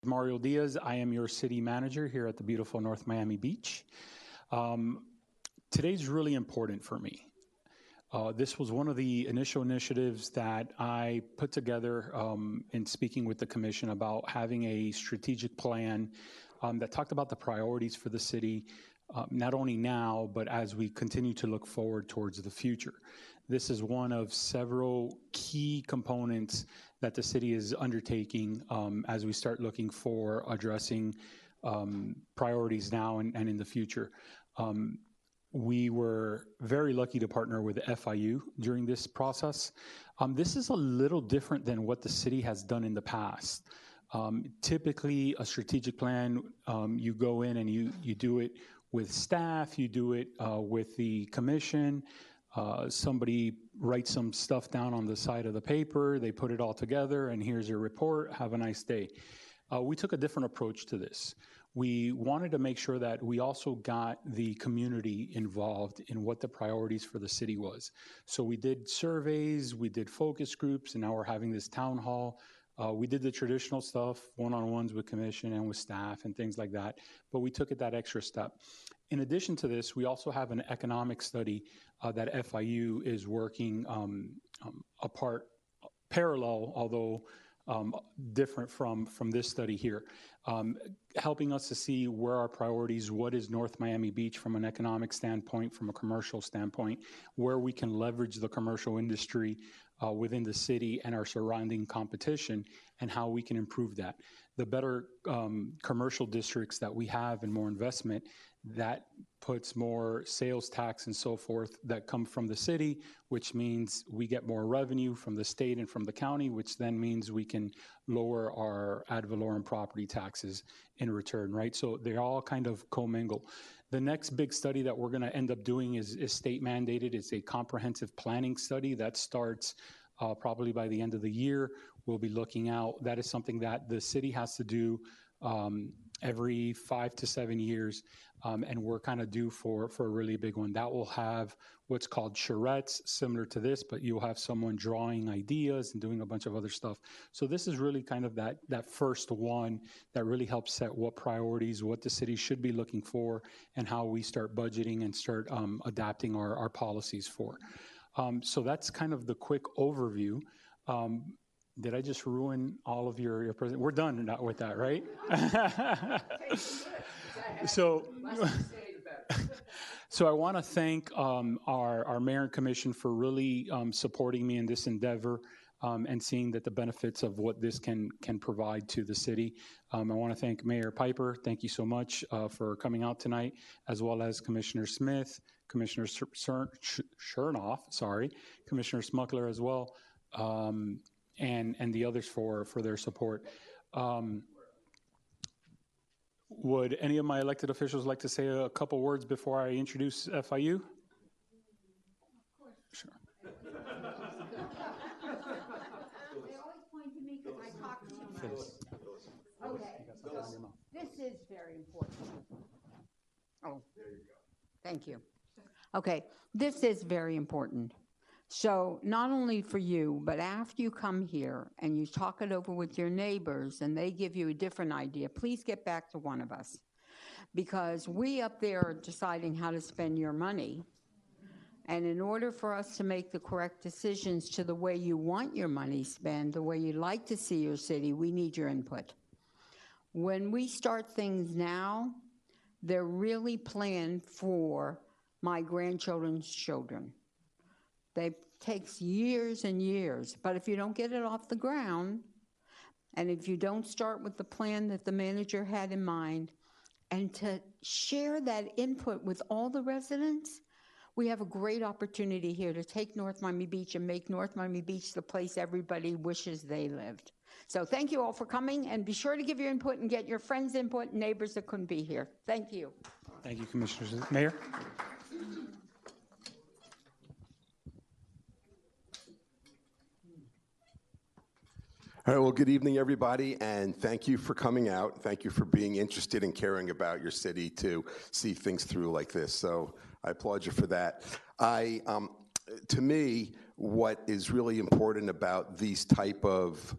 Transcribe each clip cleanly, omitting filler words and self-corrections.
Mario Diaz. I am your city manager here at the beautiful North Miami Beach. Today's really important for me. This was one of the initial initiatives that I put together in speaking with the commission about having a strategic plan that talked about the priorities for the city, not only now, but as we continue to look forward towards the future. This is one of several key components that the city is undertaking as we start looking for addressing priorities now and in the future. We were very lucky to partner with FIU during this process. This is a little different than what the city has done in the past. Typically, a strategic plan, you go in and you do it with staff, you do it with the commission. Somebody writes some stuff down on the side of the paper, they put it all together, and here's your report, have a nice day. We took a different approach to this. We wanted to make sure that we also got the community involved in what the priorities for the city was. So we did surveys, we did focus groups, and now we're having this town hall. We did the traditional stuff, one-on-ones with commission and with staff and things like that, but we took it that extra step. In addition to this, we also have an economic study that FIU is working parallel, although different from this study here, helping us to see where our priorities, what is North Miami Beach from an economic standpoint, from a commercial standpoint, where we can leverage the commercial industry within the city and our surrounding competition, and how we can improve that. The better commercial districts that we have and more investment, that puts more sales tax and so forth that come from the city, which means we get more revenue from the state and from the county, which then means we can lower our ad valorem property taxes in return, right? So they all kind of commingle. The next big study that we're gonna end up doing is state mandated. It's a comprehensive planning study that starts probably by the end of the year. We'll be looking out. That is something that the city has to do every 5 to 7 years, and we're kind of due for a really big one. That will have what's called charrettes, similar to this, but you'll have someone drawing ideas and doing a bunch of other stuff. So this is really kind of that first one that really helps set what priorities, what the city should be looking for, and how we start budgeting and start adapting our policies for. So that's kind of the quick overview. Did I just ruin all of your present? We're done with that, right? So I want to thank our mayor and commission for really supporting me in this endeavor and seeing that the benefits of what this can provide to the city. I want to thank Mayor Piper. Thank you so much for coming out tonight, as well as Commissioner Smith, Commissioner Chernoff, Commissioner Smuckler as well. And the others for their support. Would any of my elected officials like to say a couple words before I introduce FIU? Of course. Sure. They always point to me because I talk too much. Okay. This is very important. Oh, there you go. Thank you. Okay, this is very important. So not only for you, but after you come here and you talk it over with your neighbors and they give you a different idea, please get back to one of us. Because we up there are deciding how to spend your money. And in order for us to make the correct decisions to the way you want your money spent, the way you'd like to see your city, we need your input. When we start things now, they're really planned for my grandchildren's children. It takes years and years, but if you don't get it off the ground, and if you don't start with the plan that the manager had in mind, and to share that input with all the residents, we have a great opportunity here to take North Miami Beach and make North Miami Beach the place everybody wishes they lived. So thank you all for coming, and be sure to give your input and get your friends' input and neighbors that couldn't be here. Thank you. Thank you, Commissioners. Mayor? All right, well, good evening, everybody, and thank you for coming out. Thank you for being interested and caring about your city to see things through like this. So I applaud you for that. To me, what is really important about these type of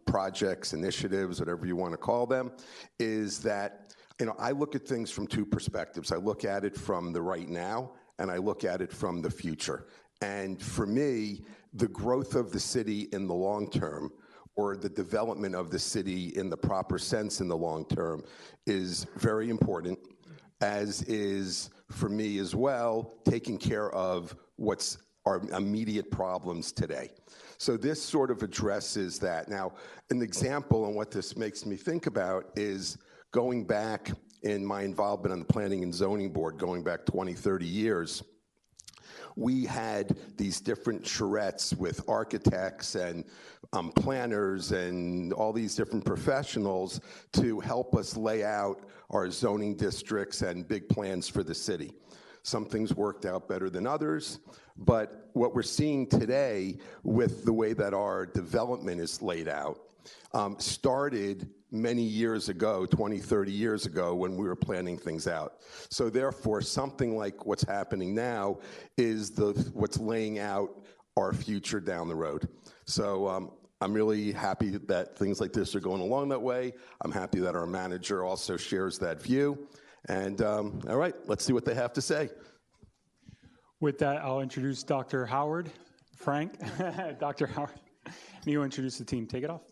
projects, initiatives, whatever you want to call them, is that, I look at things from two perspectives. I look at it from the right now, and I look at it from the future. And for me, the growth of the city in the long term, or the development of the city in the proper sense in the long term, is very important, as is, for me as well, taking care of what's our immediate problems today. So this sort of addresses that. Now, an example on what this makes me think about is going back in my involvement on the Planning and Zoning Board, going back 20, 30 years. We had these different charrettes with architects and planners and all these different professionals to help us lay out our zoning districts and big plans for the city. Some things worked out better than others, but what we're seeing today with the way that our development is laid out started many years ago, 20, 30 years ago, when we were planning things out. So therefore, something like what's happening now is what's laying out our future down the road. So I'm really happy that things like this are going along that way. I'm happy that our manager also shares that view. And all right, let's see what they have to say. With that, I'll introduce Dr. Howard. Frank, Dr. Howard. You introduce the team. Take it off.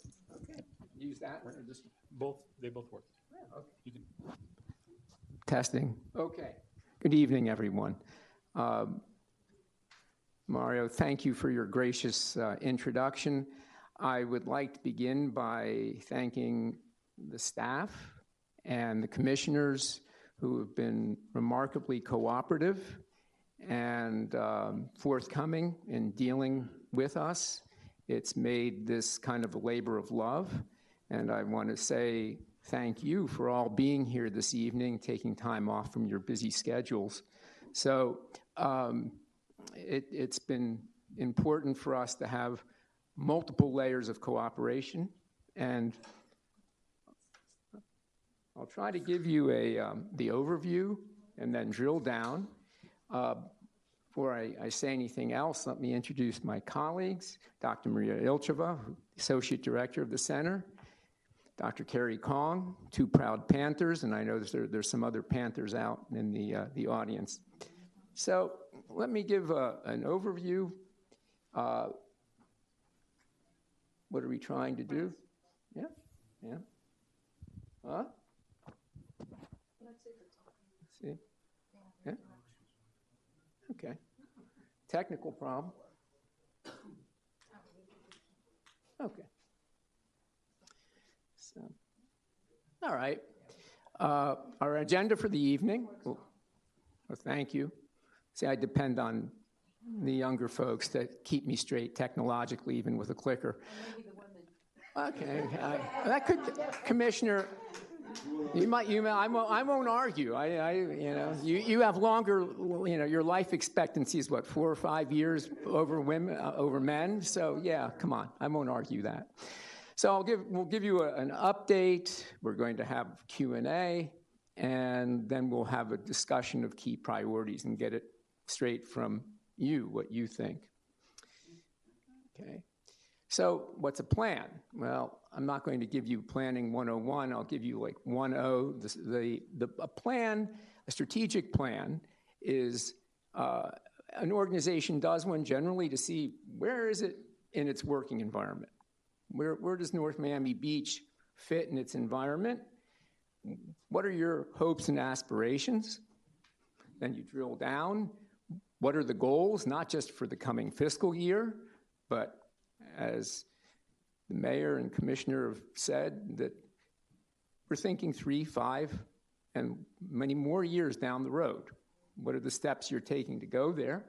Okay. Use that or just They both work. yeah, okay. You can. Testing. Okay. Good evening, everyone. Mario, thank you for your gracious introduction. I would like to begin by thanking the staff and the commissioners who have been remarkably cooperative and forthcoming in dealing with us. It's made this kind of a labor of love, and I want to say thank you for all being here this evening, taking time off from your busy schedules. So it's been important for us to have multiple layers of cooperation, and I'll try to give you the overview and then drill down. Before I say anything else, let me introduce my colleagues, Dr. Maria Ilcheva, Associate Director of the Center, Dr. Carrie Kong, two proud Panthers, and I know there's some other Panthers out in the audience. So let me give an overview. What are we trying to do? Yeah. Huh? Let's see. Yeah. Okay. Technical problem. Okay. So, all right. Our agenda for the evening. Well, thank you. See, I depend on the younger folks to keep me straight technologically, even with a clicker. Okay. That could, Commissioner. I won't argue. You have longer. Your life expectancy is what, 4 or 5 years over women, over men. So yeah, come on. I won't argue that. So we'll give you an update. We're going to have Q&A, and then we'll have a discussion of key priorities and get it straight from you, what you think. Okay. So what's a plan? Well, I'm not going to give you planning 101. I'll give you like 1.0. A plan, a strategic plan, is an organization does one generally to see where is it in its working environment. Where does North Miami Beach fit in its environment? What are your hopes and aspirations? Then you drill down. What are the goals, not just for the coming fiscal year, but as the mayor and commissioner have said, that we're thinking 3, 5, and many more years down the road. What are the steps you're taking to go there?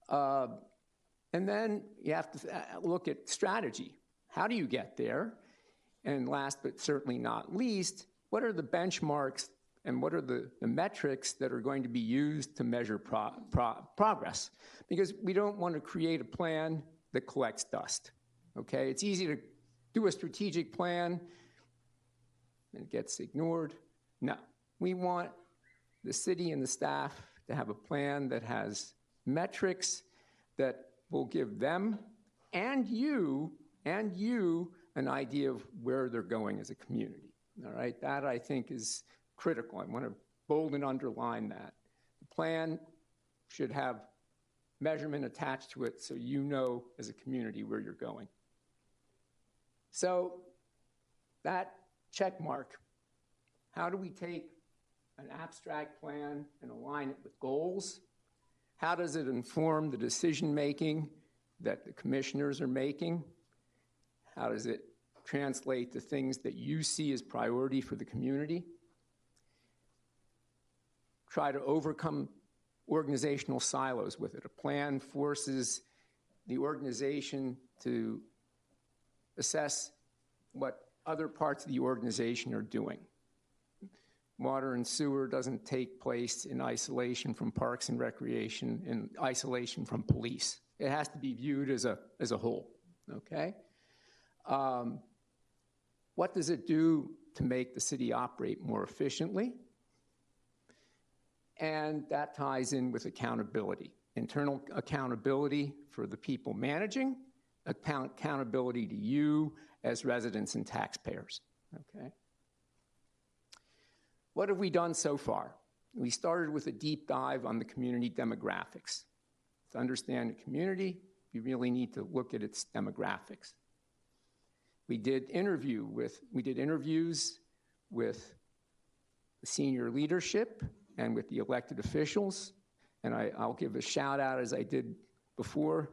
And then you have to look at strategy. How do you get there? And last but certainly not least, what are the benchmarks and what are the metrics that are going to be used to measure progress? Because we don't want to create a plan that collects dust, okay? It's easy to do a strategic plan and it gets ignored. No, we want the city and the staff to have a plan that has metrics that will give them and you and you an idea of where they're going as a community. All right, that I think is critical. I want to bold and underline that. The plan should have measurement attached to it so you know as a community where you're going. So that check mark, how do we take an abstract plan and align it with goals? How does it inform the decision-making that the commissioners are making? How does it translate to things that you see as priority for the community? Try to overcome organizational silos with it. A plan forces the organization to assess what other parts of the organization are doing. Water and sewer doesn't take place in isolation from parks and recreation, in isolation from police. It has to be viewed as a whole, okay? What does it do to make the city operate more efficiently? And that ties in with accountability. Internal accountability for the people managing, accountability to you as residents and taxpayers, okay? What have we done so far? We started with a deep dive on the community demographics. To understand a community, you really need to look at its demographics. We did interviews with the senior leadership and with the elected officials, and I'll give a shout out, as I did before,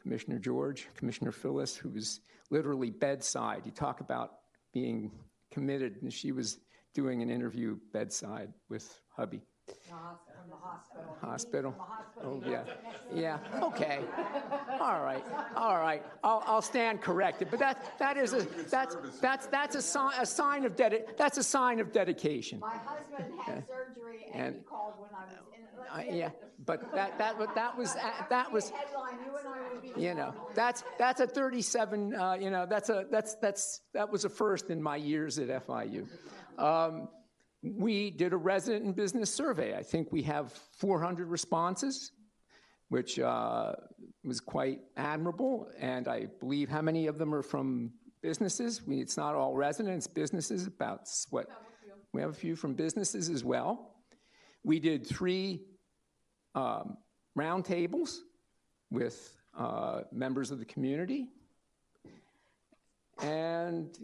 Commissioner George, Commissioner Phyllis, who was literally bedside. You talk about being committed, and she was doing an interview bedside with hubby. From the hospital. Hospital? From the hospital. Oh, yeah. Yeah, okay. All right. I'll stand corrected. But that's a sign of dedication. My husband had surgery and he called when I was in. Yeah, but that was Headline, you and I would be. you know, that's a 37. That was a first in my years at FIU. We did a resident and business survey. I think we have 400 responses, which was quite admirable. And I believe how many of them are from businesses? It's not all residents, businesses, about what? We have a few from businesses as well. We did 3 roundtables with members of the community. And,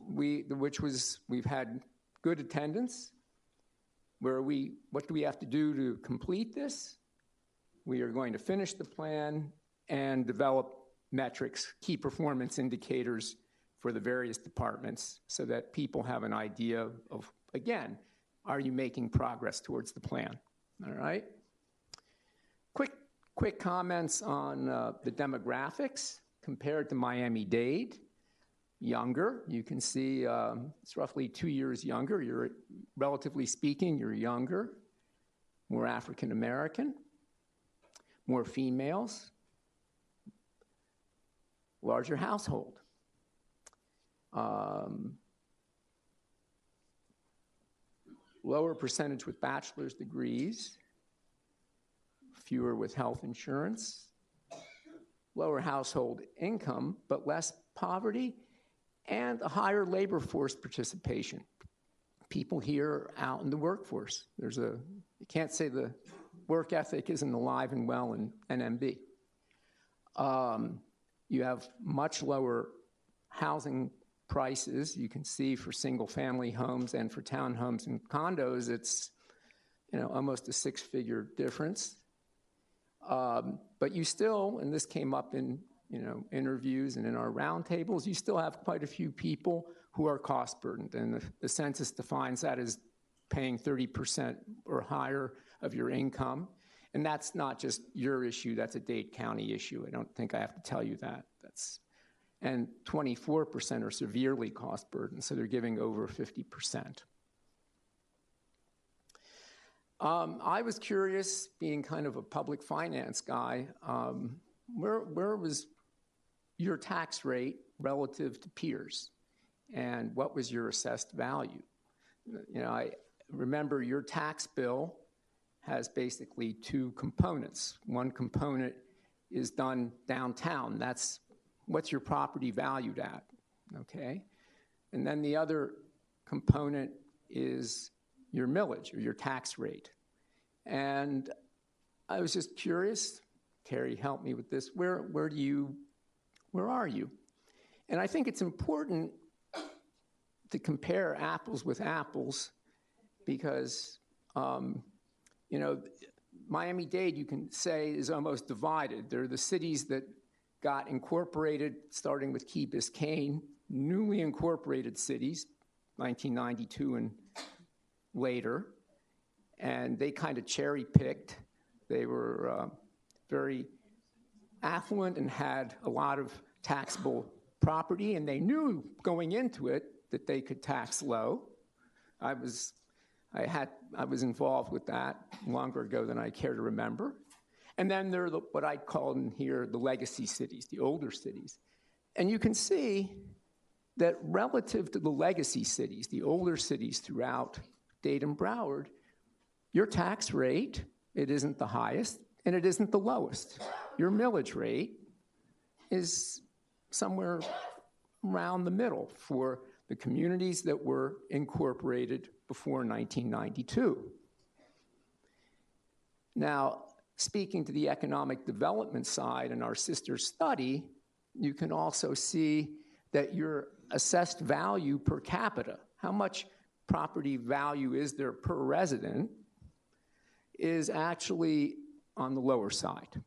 we've had good attendance. What do we have to do to complete this? We are going to finish the plan and develop metrics, key performance indicators for the various departments so that people have an idea of, again, are you making progress towards the plan? All right? Quick comments on the demographics compared to Miami-Dade. Younger, you can see it's roughly 2 years younger. Relatively speaking, you're younger, more African American, more females, larger household. Lower percentage with bachelor's degrees, fewer with health insurance, lower household income, but less poverty, and a higher labor force participation. People here are out in the workforce. You can't say the work ethic isn't alive and well in NMB. You have much lower housing prices. You can see for single-family homes and for townhomes and condos, it's almost a 6-figure difference. But you still, and this came up in interviews and in our roundtables, you still have quite a few people who are cost burdened, and the census defines that as paying 30% or higher of your income. And that's not just your issue, that's a Dade County issue. I don't think I have to tell you that. And 24% are severely cost burdened, so they're giving over 50%. I was curious, being kind of a public finance guy, where was your tax rate relative to peers? And what was your assessed value? I remember your tax bill has basically 2 components. One component is done downtown. That's what's your property valued at, okay? And then the other component is your millage or your tax rate. And I was just curious, Terry, help me with this, where are you? And I think it's important to compare apples with apples because, you know, Miami-Dade, you can say, is almost divided. There are the cities that got incorporated, starting with Key Biscayne, newly incorporated cities, 1992 and later, and they kind of cherry-picked. They were very affluent and had a lot of taxable property, and they knew going into it that they could tax low. I was involved with that longer ago than I care to remember. And then there are what I call in here the legacy cities, the older cities. And you can see that relative to the legacy cities, the older cities throughout Dade and Broward, your tax rate, it isn't the highest and it isn't the lowest. Your millage rate is somewhere around the middle for the communities that were incorporated before 1992. Now, speaking to the economic development side in our sister study, you can also see that your assessed value per capita, how much property value is there per resident, is actually on the lower side.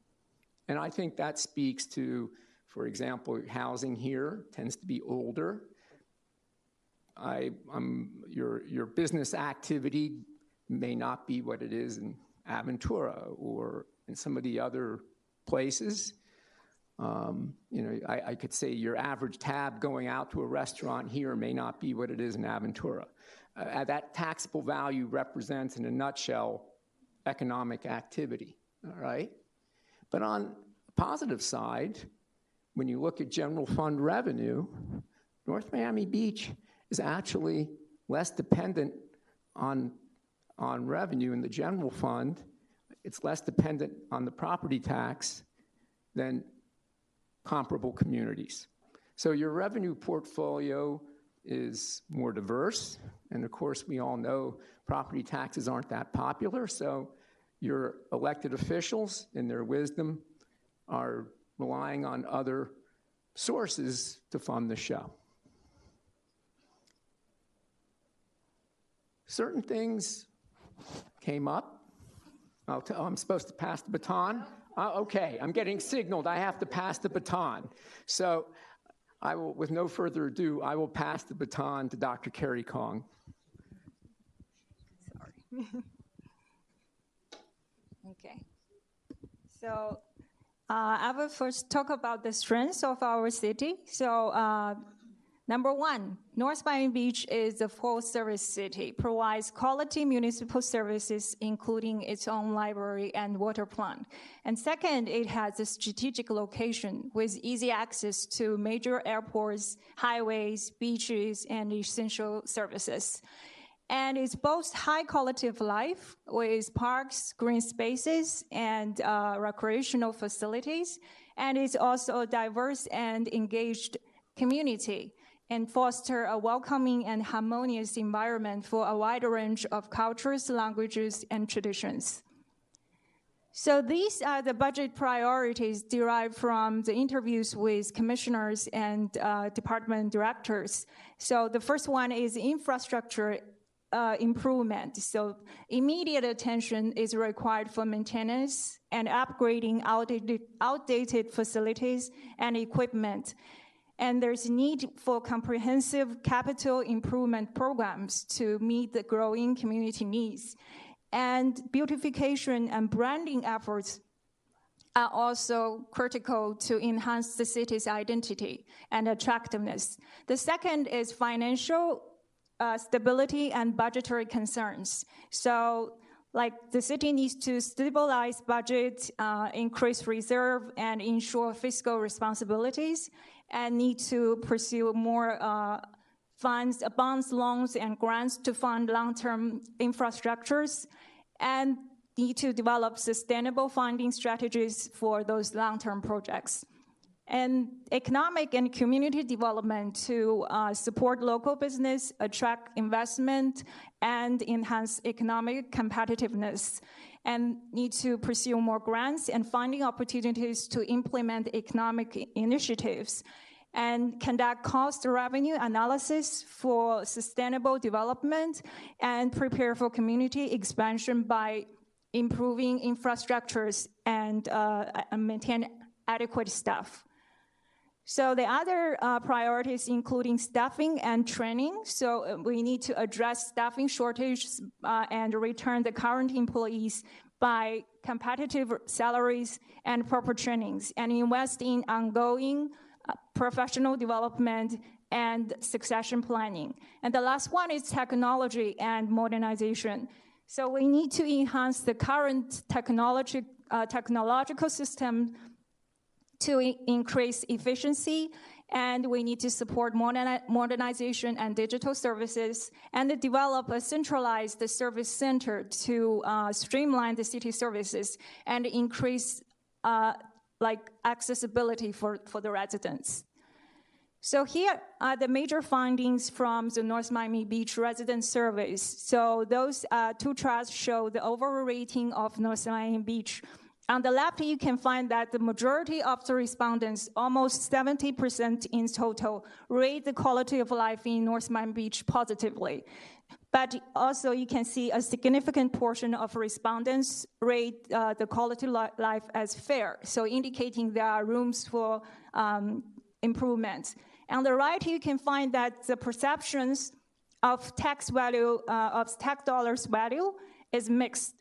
And I think that speaks to, for example, housing here tends to be older. Your business activity may not be what it is in Aventura or in some of the other places. You know, I could say your average tab going out to a restaurant here may not be what it is in Aventura. That taxable value represents, in a nutshell, economic activity, all right? But on the positive side, when you look at general fund revenue, North Miami Beach is actually less dependent on revenue in the general fund. It's less dependent on the property tax than comparable communities. So your revenue portfolio is more diverse, and of course we all know property taxes aren't that popular, so your elected officials, in their wisdom, are relying on other sources to fund the show. Certain things came up. I'm supposed to pass the baton? Okay, I'm getting signaled I have to pass the baton. So I will, with no further ado, I will pass the baton to Dr. Carrie Kong. Sorry. Okay. So I will first talk about the strengths of our city. So number one, North Miami Beach is a full-service city, provides quality municipal services, including its own library and water plant. And second, it has a strategic location with easy access to major airports, highways, beaches, and essential services. And it's both high quality of life with parks, green spaces, and recreational facilities. And it's also a diverse and engaged community, and foster a welcoming and harmonious environment for a wide range of cultures, languages, and traditions. So these are the budget priorities derived from the interviews with commissioners and department directors. So the first one is infrastructure improvement. So immediate attention is required for maintenance and upgrading outdated facilities and equipment. And there's need for comprehensive capital improvement programs to meet the growing community needs. And beautification and branding efforts are also critical to enhance the city's identity and attractiveness. The second is financial stability and budgetary concerns. So, like, the city needs to stabilize budget, increase reserve, and ensure fiscal responsibilities, and need to pursue more funds, bonds, loans, and grants to fund long-term infrastructures, and need to develop sustainable funding strategies for those long-term projects. And economic and community development to support local business, attract investment, and enhance economic competitiveness. And need to pursue more grants and funding opportunities to implement economic initiatives. And conduct cost revenue analysis for sustainable development and prepare for community expansion by improving infrastructures and maintain adequate staff. So the other priorities including staffing and training. So we need to address staffing shortages and return the current employees by competitive salaries and proper trainings, and invest in ongoing professional development and succession planning. And the last one is technology and modernization. So we need to enhance the current technological system to increase efficiency, and we need to support modernization and digital services, and develop a centralized service center to streamline the city services and increase accessibility for the residents. So here are the major findings from the North Miami Beach resident surveys. So those two charts show the overall rating of North Miami Beach. On the left, you can find that the majority of the respondents, almost 70% in total, rate the quality of life in North Miami Beach positively. But also you can see a significant portion of respondents rate the quality of life as fair, so indicating there are rooms for improvement. On the right, you can find that the perceptions of tax value, of tax dollars value is mixed.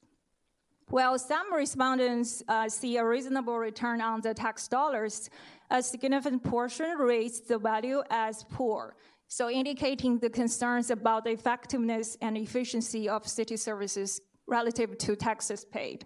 While some respondents see a reasonable return on the tax dollars, a significant portion rates the value as poor, so indicating the concerns about the effectiveness and efficiency of city services relative to taxes paid.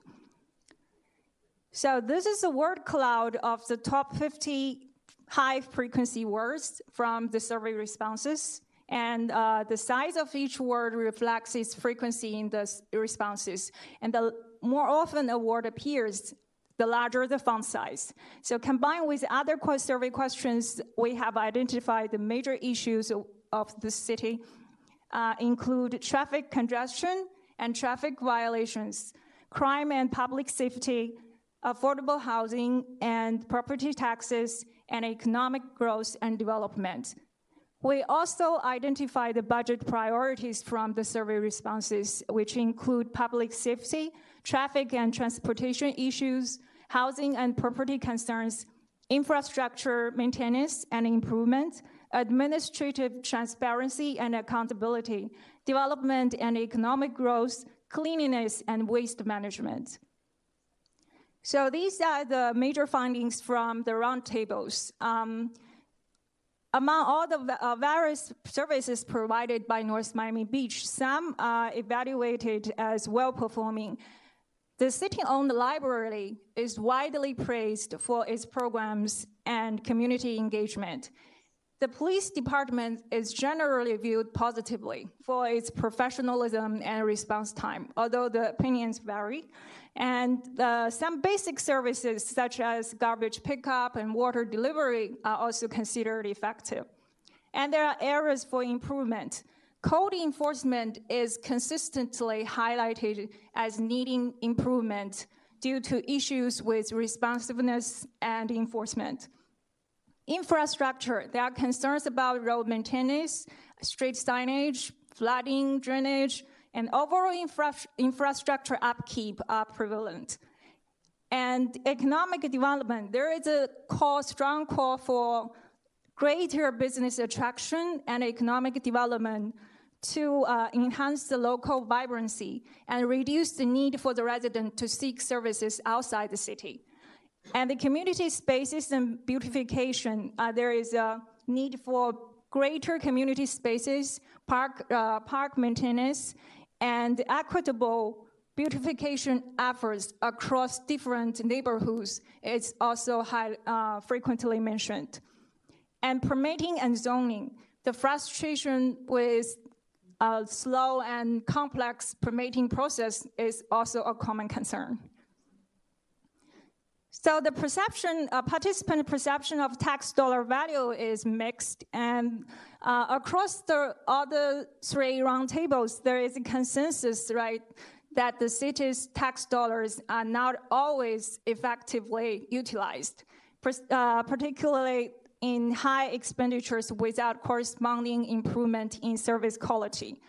So this is a word cloud of the top 50 high-frequency words from the survey responses, and the size of each word reflects its frequency in the responses. And the more often a word appears, the larger the font size. So combined with other survey questions, we have identified the major issues of the city include traffic congestion and traffic violations, crime and public safety, affordable housing and property taxes, and economic growth and development. We also identify the budget priorities from the survey responses, which include public safety, traffic and transportation issues, housing and property concerns, infrastructure maintenance and improvement, administrative transparency and accountability, development and economic growth, cleanliness and waste management. So these are the major findings from the roundtables. Among all the various services provided by North Miami Beach, some are evaluated as well-performing. The city-owned library is widely praised for its programs and community engagement. The police department is generally viewed positively for its professionalism and response time, although the opinions vary. And some basic services such as garbage pickup and water delivery are also considered effective. And there are areas for improvement. Code enforcement is consistently highlighted as needing improvement due to issues with responsiveness and enforcement. Infrastructure, there are concerns about road maintenance, street signage, flooding, drainage, and overall infrastructure upkeep are prevalent. And economic development, there is a strong call for greater business attraction and economic development to enhance the local vibrancy and reduce the need for the resident to seek services outside the city. And the community spaces and beautification, there is a need for greater community spaces, park maintenance, and equitable beautification efforts across different neighborhoods is also frequently mentioned. And permitting and zoning, the frustration with a slow and complex permitting process is also a common concern. So the perception, participant perception of tax dollar value is mixed, and across all the three roundtables, there is a consensus, right, that the city's tax dollars are not always effectively utilized, particularly in high expenditures without corresponding improvement in service quality.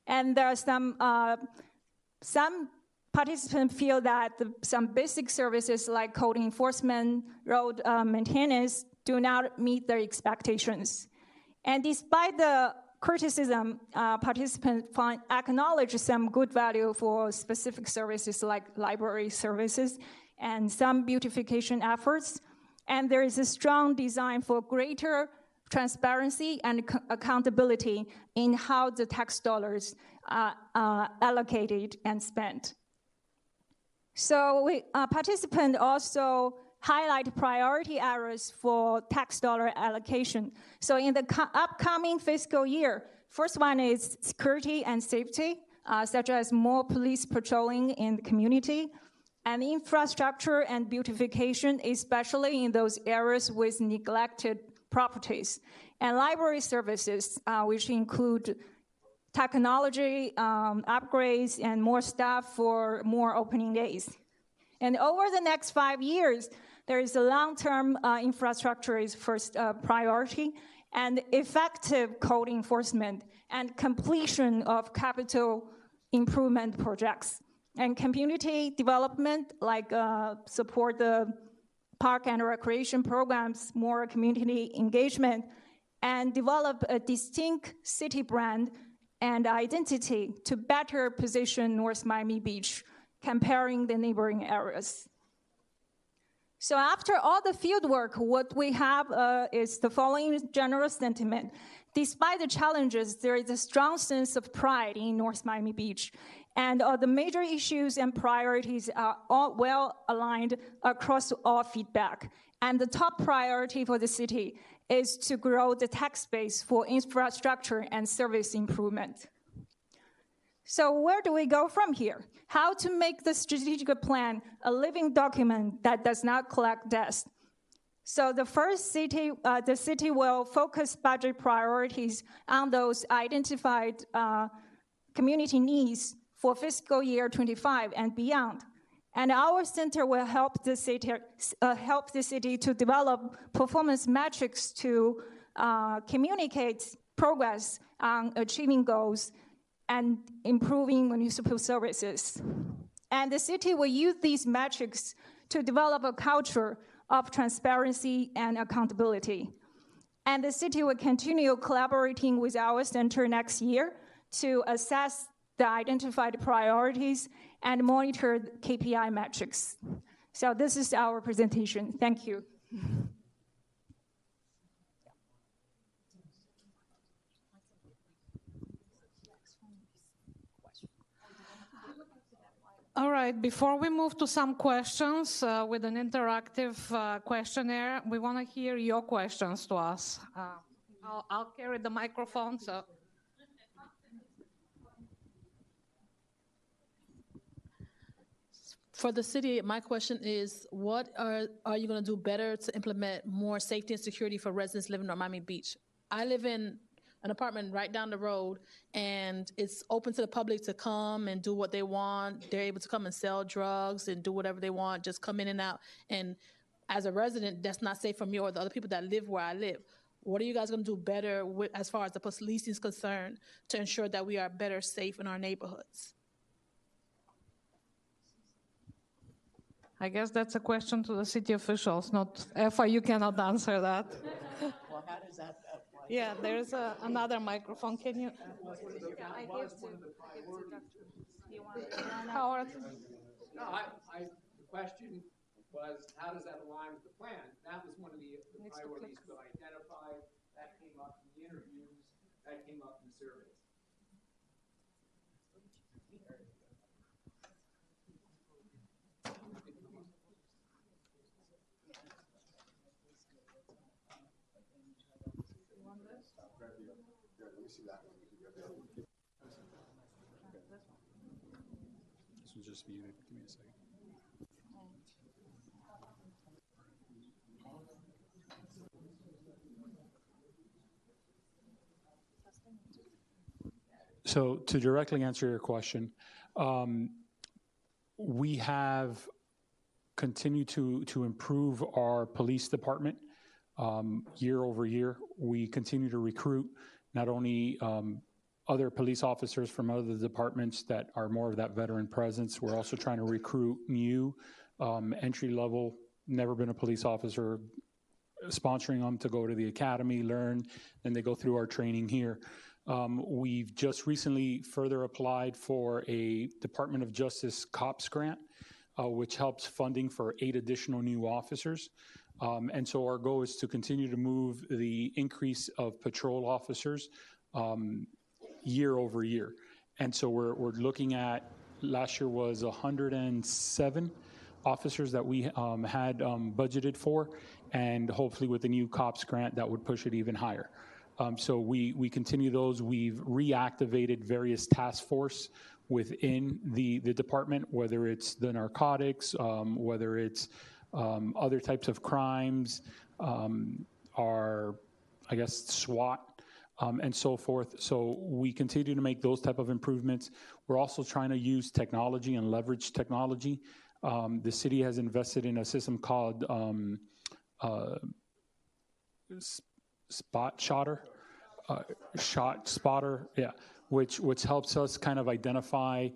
And there are some participants feel that some basic services like code enforcement, road maintenance do not meet their expectations. And despite the criticism, participants acknowledge some good value for specific services like library services and some beautification efforts. And there is a strong design for greater transparency and accountability in how the tax dollars are allocated and spent. So participants also highlight priority areas for tax dollar allocation. So in the upcoming fiscal year, first one is security and safety, such as more police patrolling in the community, and infrastructure and beautification, especially in those areas with neglected properties, and library services, which include technology upgrades and more staff for more opening days. And over the next 5 years, there is a long-term infrastructure is first priority, and effective code enforcement and completion of capital improvement projects. And community development, like support the park and recreation programs, more community engagement, and develop a distinct city brand and identity to better position North Miami Beach, comparing the neighboring areas. So after all the field work, what we have is the following general sentiment. Despite the challenges, there is a strong sense of pride in North Miami Beach, and the major issues and priorities are all well aligned across all feedback. And the top priority for the city is to grow the tax base for infrastructure and service improvement. So where do we go from here? How to make the strategic plan a living document that does not collect dust? So the city will focus budget priorities on those identified community needs for fiscal year 25 and beyond. And our center will help the city to develop performance metrics to communicate progress on achieving goals and improving municipal services. And the city will use these metrics to develop a culture of transparency and accountability. And the city will continue collaborating with our center next year to assess the identified priorities and monitor KPI metrics. So this is our presentation. Thank you. All right, before we move to some questions with an interactive questionnaire, we want to hear your questions to us. I'll carry the microphone, so. For the city, my question is, what are you going to do better to implement more safety and security for residents living on Miami Beach? I live in an apartment right down the road, and it's open to the public to come and do what they want. They're able to come and sell drugs and do whatever they want, just come in and out. And as a resident, that's not safe for me or the other people that live where I live. What are you guys going to do better as far as the policing is concerned to ensure that we are better safe in our neighborhoods? I guess that's a question to the city officials, not FIU cannot answer that. Well, how does that apply? Yeah, there's another microphone. Can you? I give to Dr. Howard. No, the question was, how does that align with the plan? That was one of the priorities to identify. That came up in the interviews. That came up in the surveys. This was just muted. Give me a second. So to directly answer your question, we have continued to improve our police department year over year. We continue to recruit not only other police officers from other departments that are more of that veteran presence. We're also trying to recruit new entry level, never been a police officer, sponsoring them to go to the academy, learn, and they go through our training here. We've just recently further applied for a Department of Justice COPS grant, which helps funding for 8 additional new officers. And so our goal is to continue to move the increase of patrol officers year over year. And so we're looking at, last year was 107 officers that we had budgeted for, and hopefully with the new COPS grant that would push it even higher. So we continue those. We've reactivated various task force within the department, whether it's the narcotics, whether it's other types of crimes, our, I guess, SWAT, and so forth. So we continue to make those type of improvements. We're also trying to use technology and leverage technology. The city has invested in a system called Spot Shotter, Shot Spotter, yeah, which helps us kind of identify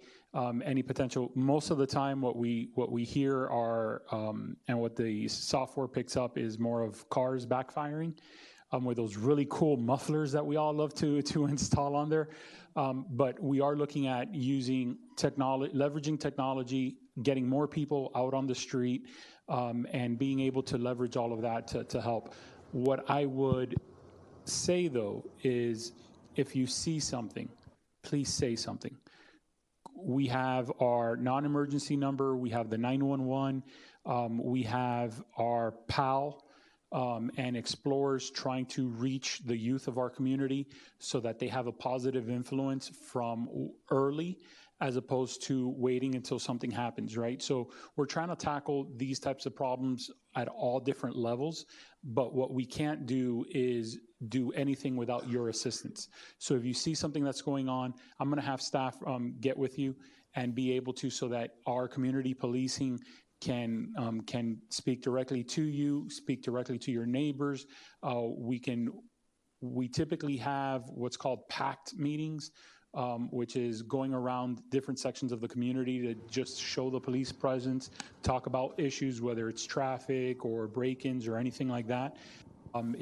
any potential. Most of the time, what we hear are and what the software picks up is more of cars backfiring, with those really cool mufflers that we all love to install on there. But we are looking at using technology, leveraging technology, getting more people out on the street, and being able to leverage all of that to help. What I would say, though, is if you see something, please say something. We have our non-emergency number, we have the 911, we have our PAL, and explorers trying to reach the youth of our community so that they have a positive influence from early, as opposed to waiting until something happens, right? So we're trying to tackle these types of problems at all different levels, but what we can't do is do anything without your assistance. So if you see something that's going on, I'm gonna have staff get with you and be able to, so that our community policing can speak directly to you, speak directly to your neighbors. We typically have what's called packed meetings, which is going around different sections of the community to just show the police presence, talk about issues, whether it's traffic or break-ins or anything like that. I'm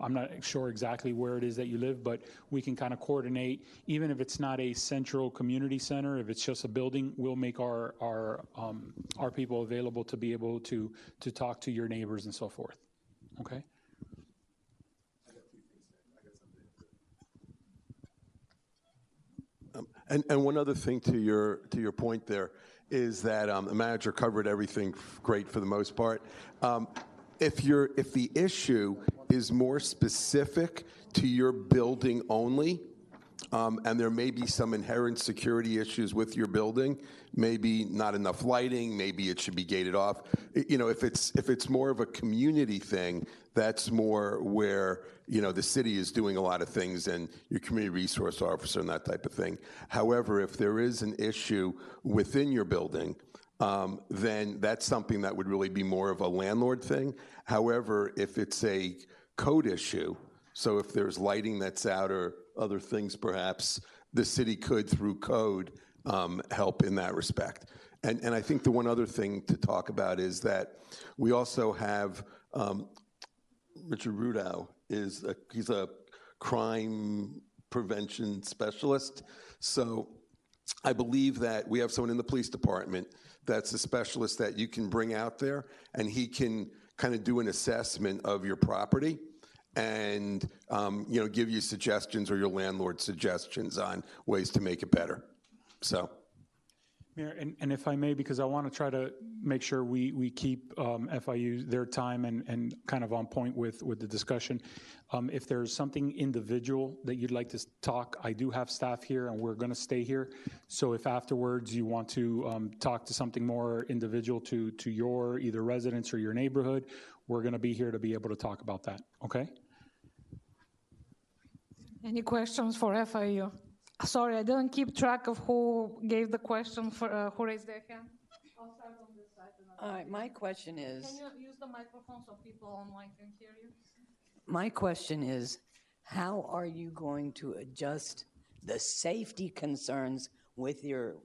not sure exactly where it is that you live, but we can kind of coordinate, even if it's not a central community center, if it's just a building, we'll make our people available to be able to talk to your neighbors and so forth, okay? And one other thing to your point there is that the manager covered everything great for the most part. If the issue is more specific to your building only, and there may be some inherent security issues with your building, maybe not enough lighting, maybe it should be gated off. You know, if it's more of a community thing, that's more where, you know, the city is doing a lot of things and your community resource officer and that type of thing. However, if there is an issue within your building, then that's something that would really be more of a landlord thing. However, if it's a code issue, so if there's lighting that's out or other things, perhaps the city could, through code, help in that respect. And I think the one other thing to talk about is that we also have Richard Rudow he's a crime prevention specialist. So I believe that we have someone in the police department that's a specialist that you can bring out there, and he can kind of do an assessment of your property and you know, give you suggestions, or your landlord suggestions on ways to make it better. So, Mayor, and if I may, because I want to try to make sure we keep FIU their time and kind of on point with the discussion. If there's something individual that you'd like to talk, I do have staff here, and we're going to stay here. So if afterwards you want to talk to something more individual to your either residents or your neighborhood, we're going to be here to be able to talk about that. Okay? Any questions for FIU? Sorry, I didn't keep track of who gave the question, for who raised their hand. I'll start on this side. All right, my question is, Can you use the microphone so people online can hear you? my question is, how are you going to adjust the safety concerns with your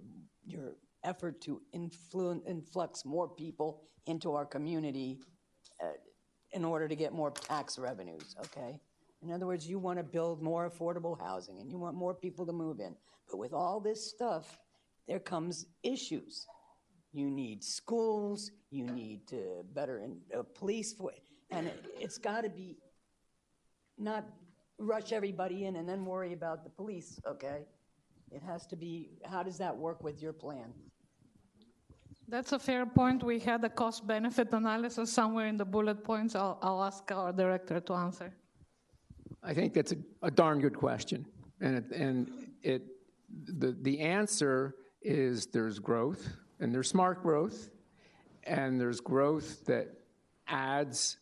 effort to influx more people into our community in order to get more tax revenues, okay? In other words, you want to build more affordable housing and you want more people to move in. But with all this stuff, there comes issues. You need schools, you need better police, and it's got to be not rush everybody in and then worry about the police, okay? It has to be, how does that work with your plan? That's a fair point. We had a cost-benefit analysis somewhere in the bullet points. I'll ask our director to answer. I think that's a darn good question. And the answer is there's growth, and there's smart growth, and there's growth that adds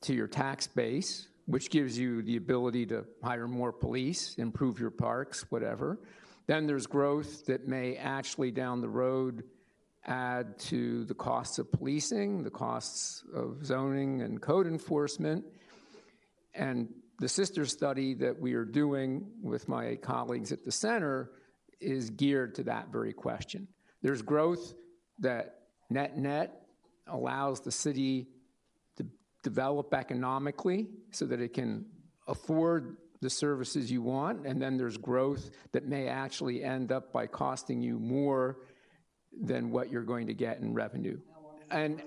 to your tax base, which gives you the ability to hire more police, improve your parks, whatever. Then there's growth that may actually down the road add to the costs of policing, the costs of zoning and code enforcement. And the sister study that we are doing with my colleagues at the center is geared to that very question. There's growth that net allows the city to develop economically so that it can afford the services you want, and then there's growth that may actually end up by costing you more than what you're going to get in revenue. And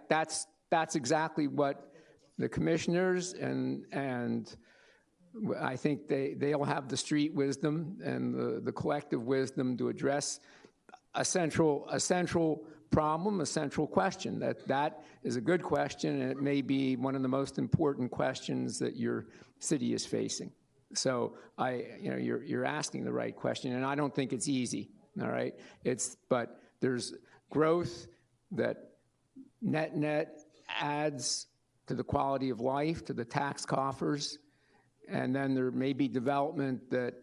that's exactly what the commissioners and I think they'll have the street wisdom and the collective wisdom to address a central problem, a central question. That is a good question, and it may be one of the most important questions that your city is facing. So you're asking the right question, and I don't think it's easy. All right, but there's growth that net adds to the quality of life, to the tax coffers, and then there may be development that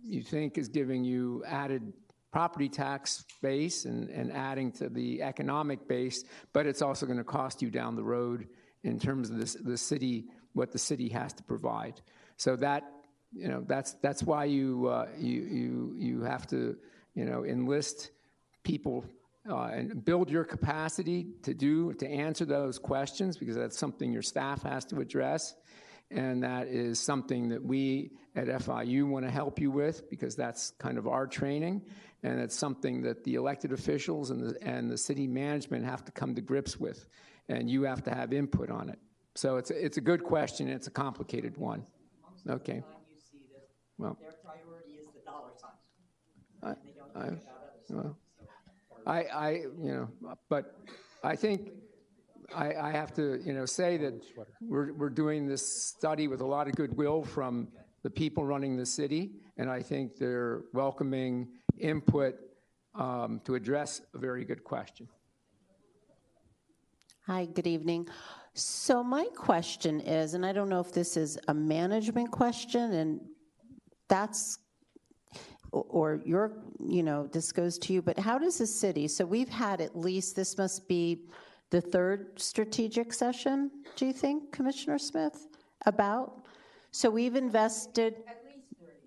you think is giving you added property tax base and adding to the economic base, but it's also going to cost you down the road in terms of the city, what the city has to provide. So that's why you have to enlist people and build your capacity to answer those questions, because that's something your staff has to address. And that is something that we at FIU want to help you with, because that's kind of our training. And it's something that the elected officials and the city management have to come to grips with. And you have to have input on it. So it's a good question. And it's a complicated one. Okay. You see that their priority is the dollar sign. But I think I have to, say that we're doing this study with a lot of goodwill from the people running the city, and I think they're welcoming input to address a very good question. Hi, good evening. So my question is, and I don't know if this is a management question, and that's, or your, this goes to you, but how does the city, so we've had at least, this must be the third strategic session, do you think, Commissioner Smith, about? So we've invested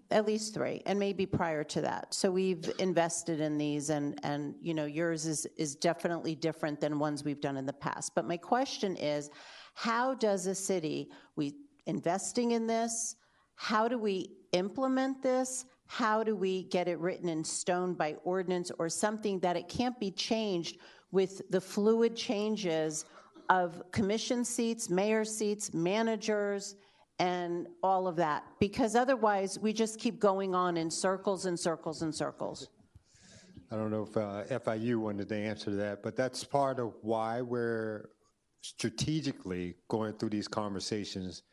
at least three, and maybe prior to that. So we've invested in these, and yours is definitely different than ones we've done in the past. But my question is, how does a city, we investing in this, how do we implement this? How do we get it written in stone by ordinance or something that it can't be changed with the fluid changes of commission seats, mayor seats, managers, and all of that? Because otherwise, we just keep going on in circles and circles and circles. I don't know if FIU wanted to answer that, but that's part of why we're strategically going through these conversations,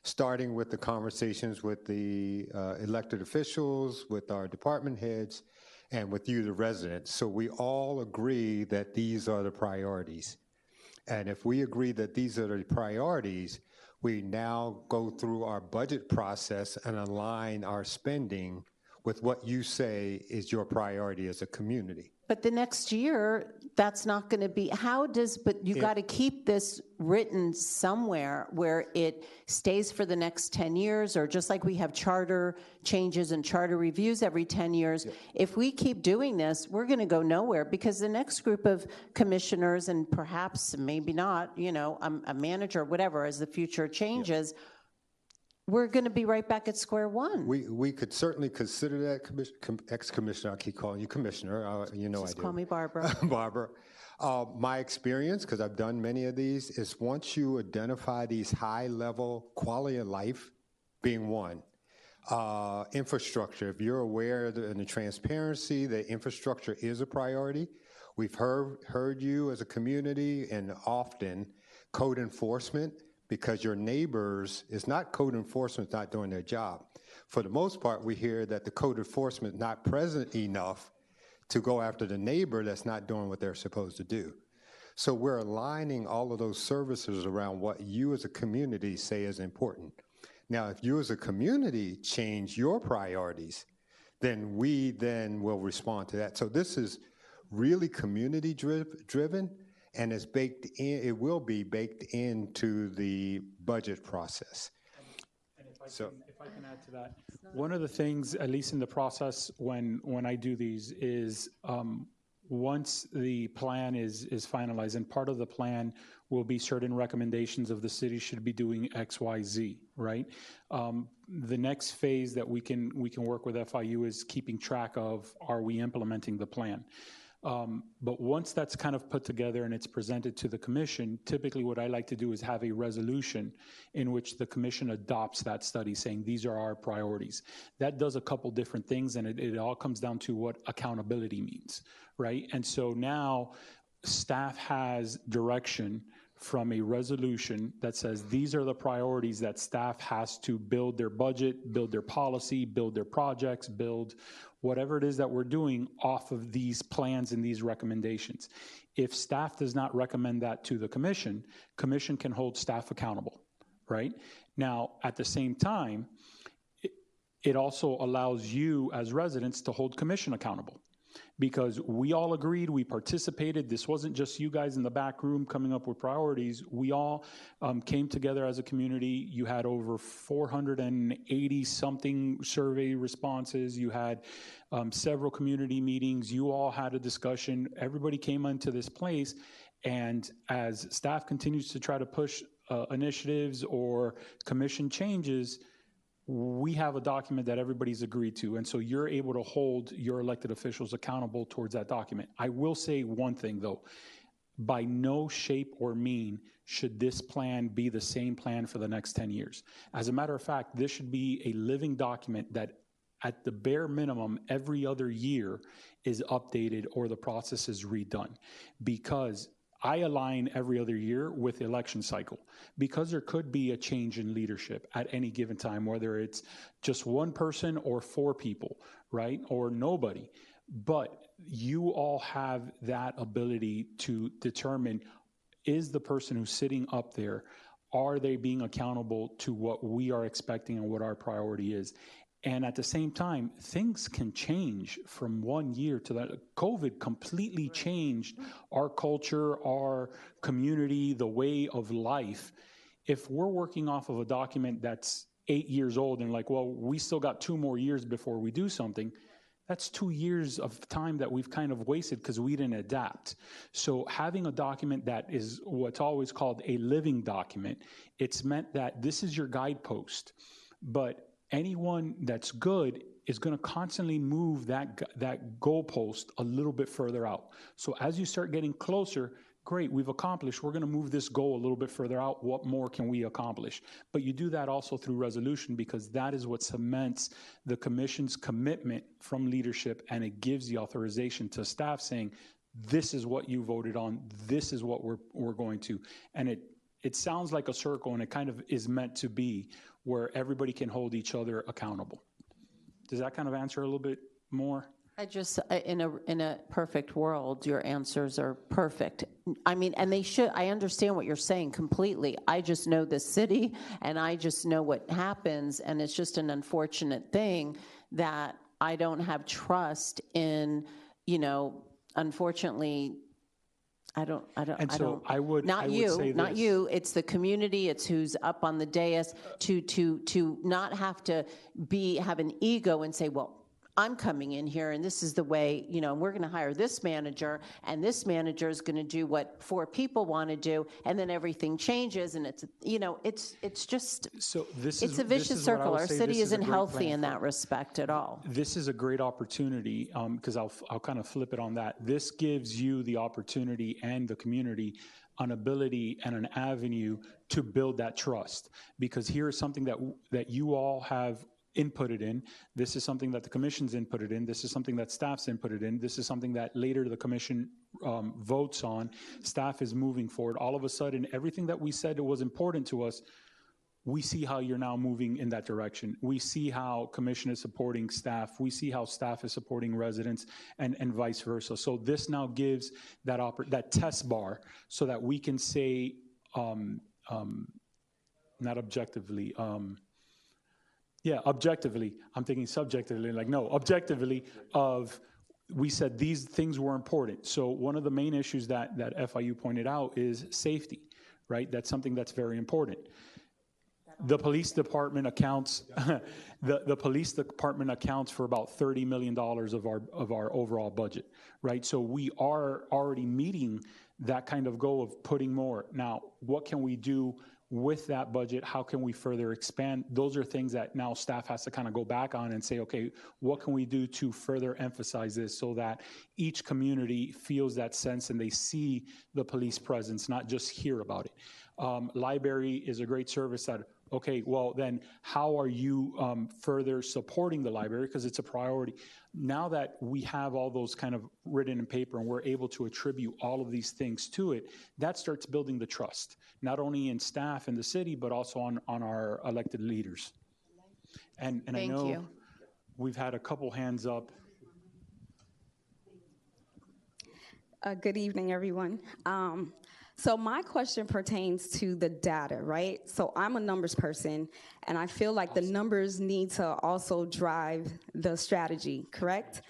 starting with the conversations with the elected officials, with our department heads, and with you, the residents. So we all agree that these are the priorities. And if we agree that these are the priorities, we now go through our budget process and align our spending with what you say is your priority as a community. But the next year, that's not going to be, but you got to keep this written somewhere where it stays for the next 10 years, or just like we have charter changes and charter reviews every 10 years. Yeah. If we keep doing this, we're going to go nowhere, because the next group of commissioners, and perhaps maybe not, a manager, whatever, as the future changes, we're going to be right back at square one. We could certainly consider that, ex-commissioner. I keep calling you commissioner. Just call me Barbara. Barbara. My experience, because I've done many of these, is once you identify these high-level quality of life being one, infrastructure. If you're aware of the transparency, that infrastructure is a priority. We've heard you as a community, and often code enforcement. Because your neighbors, it's not code enforcement not doing their job. For the most part, we hear that the code enforcement is not present enough to go after the neighbor that's not doing what they're supposed to do. So we're aligning all of those services around what you as a community say is important. Now, if you as a community change your priorities, then we then will respond to that. So this is really community driven. And it's baked in, it will be baked into the budget process. And if I can add to that, one of the things, at least in the process when I do these, is once the plan is finalized, and part of the plan will be certain recommendations of the city should be doing X, Y, Z, right? The next phase that we can work with FIU is keeping track of, are we implementing the plan? But once that's kind of put together and it's presented to the commission, typically what I like to do is have a resolution in which the commission adopts that study, saying these are our priorities. That does a couple different things, and it all comes down to what accountability means, right? And so now staff has direction from a resolution that says these are the priorities that staff has to build their budget, build their policy, build their projects, build whatever it is that we're doing off of these plans and these recommendations. If staff does not recommend that to the commission, commission can hold staff accountable, right? Now, at the same time, it also allows you as residents to hold commission accountable, because we all agreed, we participated. This wasn't just you guys in the back room coming up with priorities. We all came together as a community. You had over 480 something survey responses. You had several community meetings. You all had a discussion. Everybody came into this place, and as staff continues to try to push initiatives or commission changes, we have a document that everybody's agreed to, and so you're able to hold your elected officials accountable towards that document. I will say one thing, though. By no shape or mean should this plan be the same plan for the next 10 years. As a matter of fact, this should be a living document that at the bare minimum every other year is updated or the process is redone, because I align every other year with the election cycle, because there could be a change in leadership at any given time, whether it's just one person or 4 people, right? Or nobody. But you all have that ability to determine, is the person who's sitting up there, are they being accountable to what we are expecting and what our priority is? And at the same time, things can change from one year to that. COVID completely changed our culture, our community, the way of life. If we're working off of a document that's 8 years old and like, well, we still got 2 more years before we do something, that's 2 years of time that we've kind of wasted because we didn't adapt. So having a document that is what's always called a living document, it's meant that this is your guidepost, but anyone that's good is going to constantly move that goalpost a little bit further out. So as you start getting closer, great, we've accomplished, we're going to move this goal a little bit further out. What more can we accomplish? But you do that also through resolution, because that is what cements the commission's commitment from leadership, and it gives the authorization to staff saying, this is what you voted on, this is what we're going to. And it sounds like a circle, and it kind of is meant to be, where everybody can hold each other accountable. Does that kind of answer a little bit more? In a perfect world, your answers are perfect. I mean, and they should, I understand what you're saying completely. I just know this city, and I just know what happens, and it's just an unfortunate thing that I don't have trust in, unfortunately, I would say not this. you, it's the community, it's who's up on the dais, to not have to have an ego and say, well, I'm coming in here and this is the way, and we're going to hire this manager and this manager is going to do what 4 people want to do, and then everything changes, and it's just, it's a vicious circle. Our city isn't healthy in that respect at all. This is a great opportunity, because I'll kind of flip it on that. This gives you the opportunity and the community an ability and an avenue to build that trust, because here is something that you all have inputted in. This is something that the commission's inputted in. This is something that staff's inputted in. This is something that later the commission votes on. Staff is moving forward. All of a sudden, everything that we said that was important to us, we see how you're now moving in that direction. We see how commission is supporting staff. We see how staff is supporting residents, and vice versa. So this now gives that test bar so that we can say, not objectively, objectively, I'm thinking subjectively, objectively we said these things were important. So one of the main issues that FIU pointed out is safety, right? That's something that's very important. The police department accounts, the police department accounts for about $30 million of our overall budget, right? So we are already meeting that kind of goal of putting more. Now, what can we do with that budget? How can we further expand? Those are things that now staff has to kind of go back on and say, okay, what can we do to further emphasize this so that each community feels that sense and they see the police presence, not just hear about it. Library is a great service that, okay, well then how are you further supporting the library, because it's a priority. Now that we have all those kind of written in paper and we're able to attribute all of these things to it, that starts building the trust, not only in staff in the city, but also on our elected leaders. And I know we've had a couple hands up. Good evening, everyone. So my question pertains to the data, right? So I'm a numbers person, and I feel like the numbers need to also drive the strategy, correct?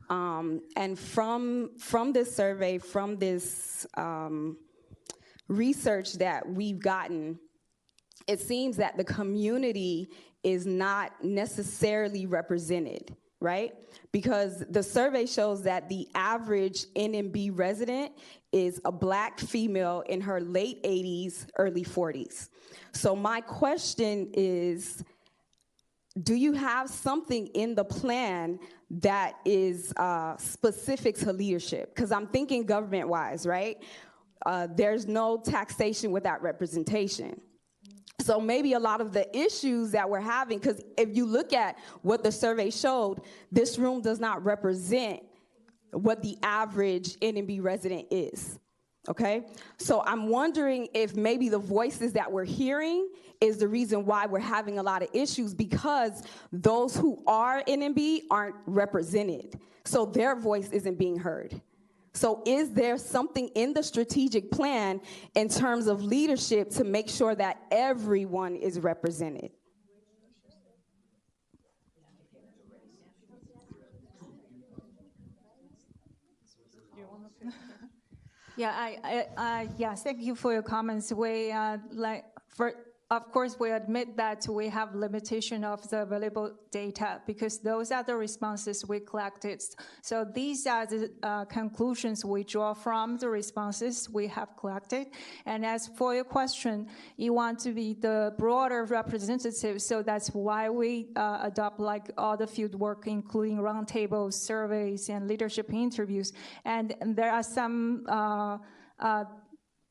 And from this survey, from this research that we've gotten, it seems that the community is not necessarily represented, right? Because the survey shows that the average NMB resident is a Black female in her late 80s, early 40s. So my question is, do you have something in the plan that is specific to leadership? Because I'm thinking government-wise, right? There's no taxation without representation. So maybe a lot of the issues that we're having, because if you look at what the survey showed, this room does not represent what the average NMB resident is, okay? So I'm wondering if maybe the voices that we're hearing is the reason why we're having a lot of issues, because those who are NMB aren't represented. So their voice isn't being heard. So is there something in the strategic plan in terms of leadership to make sure that everyone is represented? Yes, thank you for your comments. Of course, we admit that we have limitation of the available data because those are the responses we collected. So these are the conclusions we draw from the responses we have collected. And as for your question, you want to be the broader representative, so that's why we adopt like all the field work, including roundtables, surveys, and leadership interviews. And there are some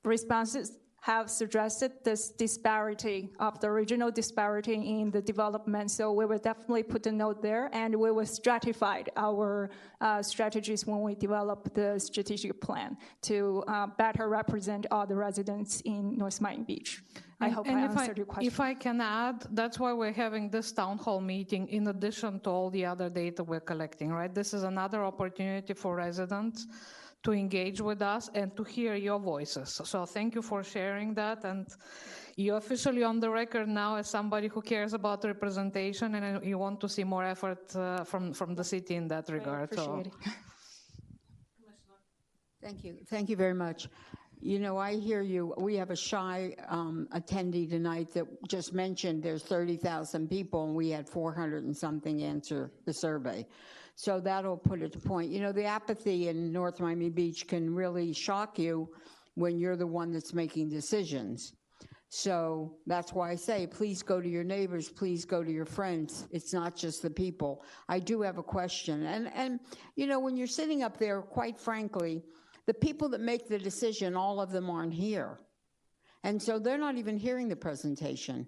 responses have suggested this disparity of the regional disparity in the development. So we will definitely put a note there, and we will stratify our strategies when we develop the strategic plan to better represent all the residents in North Miami Beach. I hope I answered your question. If I can add, that's why we're having this town hall meeting in addition to all the other data we're collecting, right? This is another opportunity for residents to engage with us and to hear your voices. So thank you for sharing that. And you're officially on the record now as somebody who cares about representation, and you want to see more effort from the city in that regard. I appreciate it. Thank you. Thank you very much. You know, I hear you. We have a shy attendee tonight that just mentioned there's 30,000 people, and we had 400 and something answer the survey. So that'll put it to point. You know, the apathy in North Miami Beach can really shock you when you're the one that's making decisions. So that's why I say, please go to your neighbors, please go to your friends. It's not just the people. I do have a question. And you know, when you're sitting up there, quite frankly, the people that make the decision, all of them aren't here. And so they're not even hearing the presentation.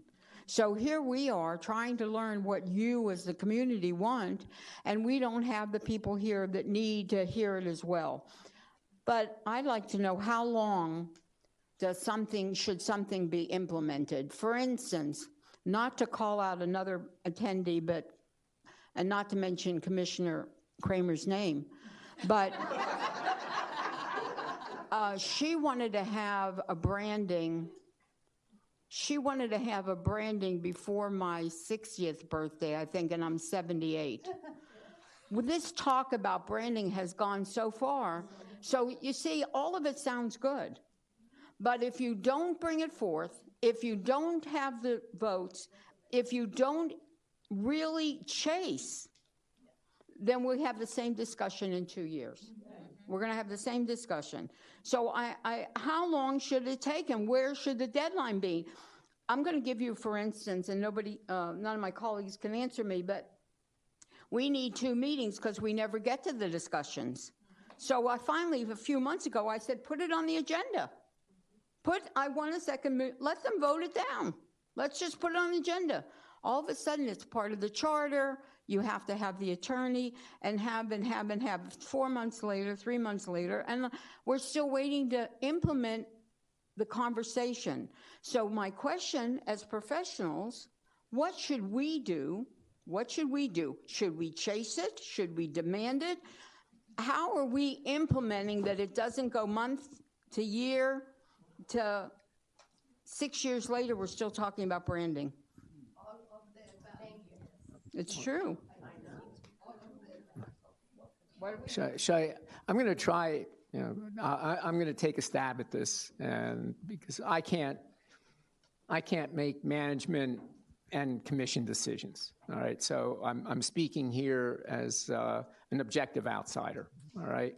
So here we are trying to learn what you as the community want, and we don't have the people here that need to hear it as well. But I'd like to know, how long should something be implemented? For instance, not to call out another attendee, and not to mention Commissioner Kramer's name, but she wanted to have a branding. She wanted to have a branding before my 60th birthday, I think, and I'm 78. Well, this talk about branding has gone so far. So you see, all of it sounds good. But if you don't bring it forth, if you don't have the votes, if you don't really chase, then we have the same discussion in 2 years. We're going to have the same discussion. So how long should it take, and where should the deadline be? I'm going to give you, for instance, and none of my colleagues can answer me, but we need 2 meetings because we never get to the discussions. So I finally, a few months ago, I said, put it on the agenda. I want a second, let them vote it down. Let's just put it on the agenda. All of a sudden, it's part of the charter. You have to have the attorney and have 4 months later, 3 months later, and we're still waiting to implement the conversation. So my question as professionals, what should we do? What should we do? Should we chase it? Should we demand it? How are we implementing that it doesn't go month to year to 6 years later, we're still talking about branding? It's true. I'm going to try, I'm going to take a stab at this, and because I can't make management and commission decisions. All right, so I'm speaking here as an objective outsider. All right,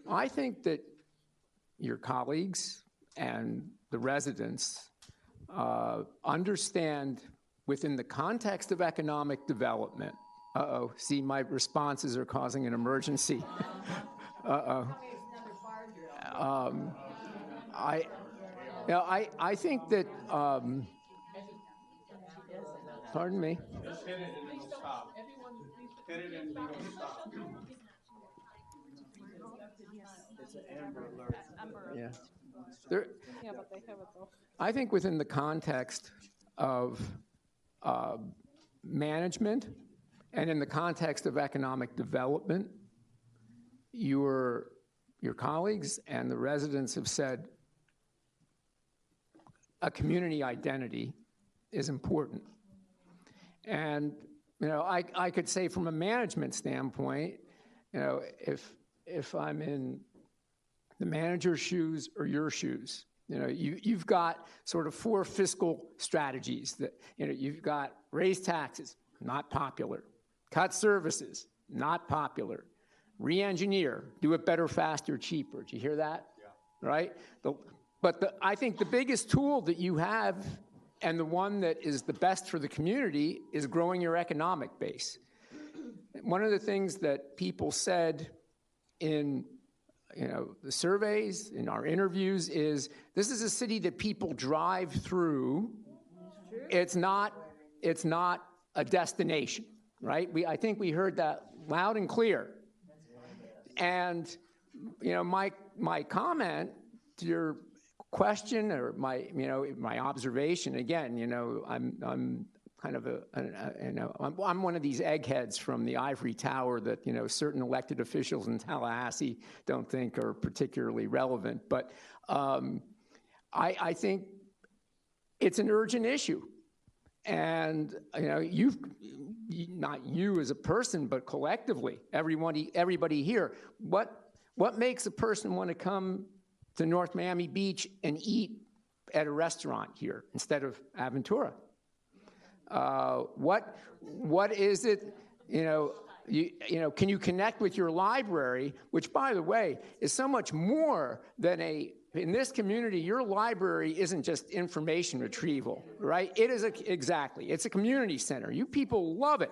I think that your colleagues and the residents understand within the context of economic development. Uh-oh, see, my responses are causing an emergency. Uh-oh. I think that, pardon me. Just hit it and it'll stop. Hit it and it'll stop. It's an Amber Alert. Yeah. Yeah, but they have it off. I think within the context of management and in the context of economic development, your colleagues and the residents have said a community identity is important. And I could say from a management standpoint, if I'm in the manager's shoes or your shoes, you've got sort of 4 fiscal strategies that, you've got raise taxes, not popular, cut services, not popular, re-engineer, do it better, faster, cheaper. Did you hear that? Yeah. Right? I think the biggest tool that you have, and the one that is the best for the community, is growing your economic base. One of the things that people said in the surveys, in our interviews, is this is a city that people drive through. It's not a destination, right? I think we heard that loud and clear. And, my comment to your question or my observation, again, I'm kind of I'm one of these eggheads from the ivory tower that, certain elected officials in Tallahassee don't think are particularly relevant. But I think it's an urgent issue. And, not you as a person, but collectively, everybody here, what makes a person want to come to North Miami Beach and eat at a restaurant here instead of Aventura? What is it, can you connect with your library, which, by the way, is so much more than in this community, your library isn't just information retrieval, right? It is exactly. It's a community center. You people love it.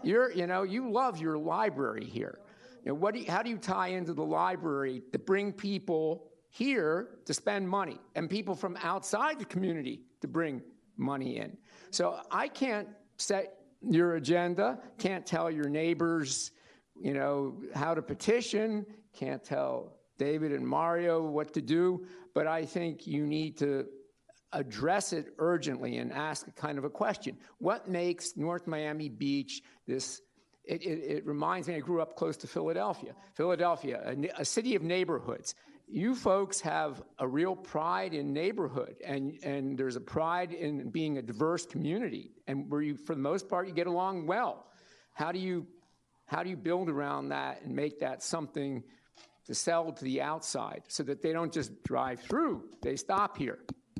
You love your library here. How do you tie into the library to bring people here to spend money and people from outside the community to bring money in? So I can't set your agenda, can't tell your neighbors, how to petition, can't tell David and Mario what to do, but I think you need to address it urgently and ask a kind of a question. What makes North Miami Beach this? It reminds me, I grew up close to Philadelphia. Philadelphia, a city of neighborhoods. You folks have a real pride in neighborhood, and there's a pride in being a diverse community, and where you, for the most part, you get along well. How do you build around that and make that something to sell to the outside so that they don't just drive through, they stop here?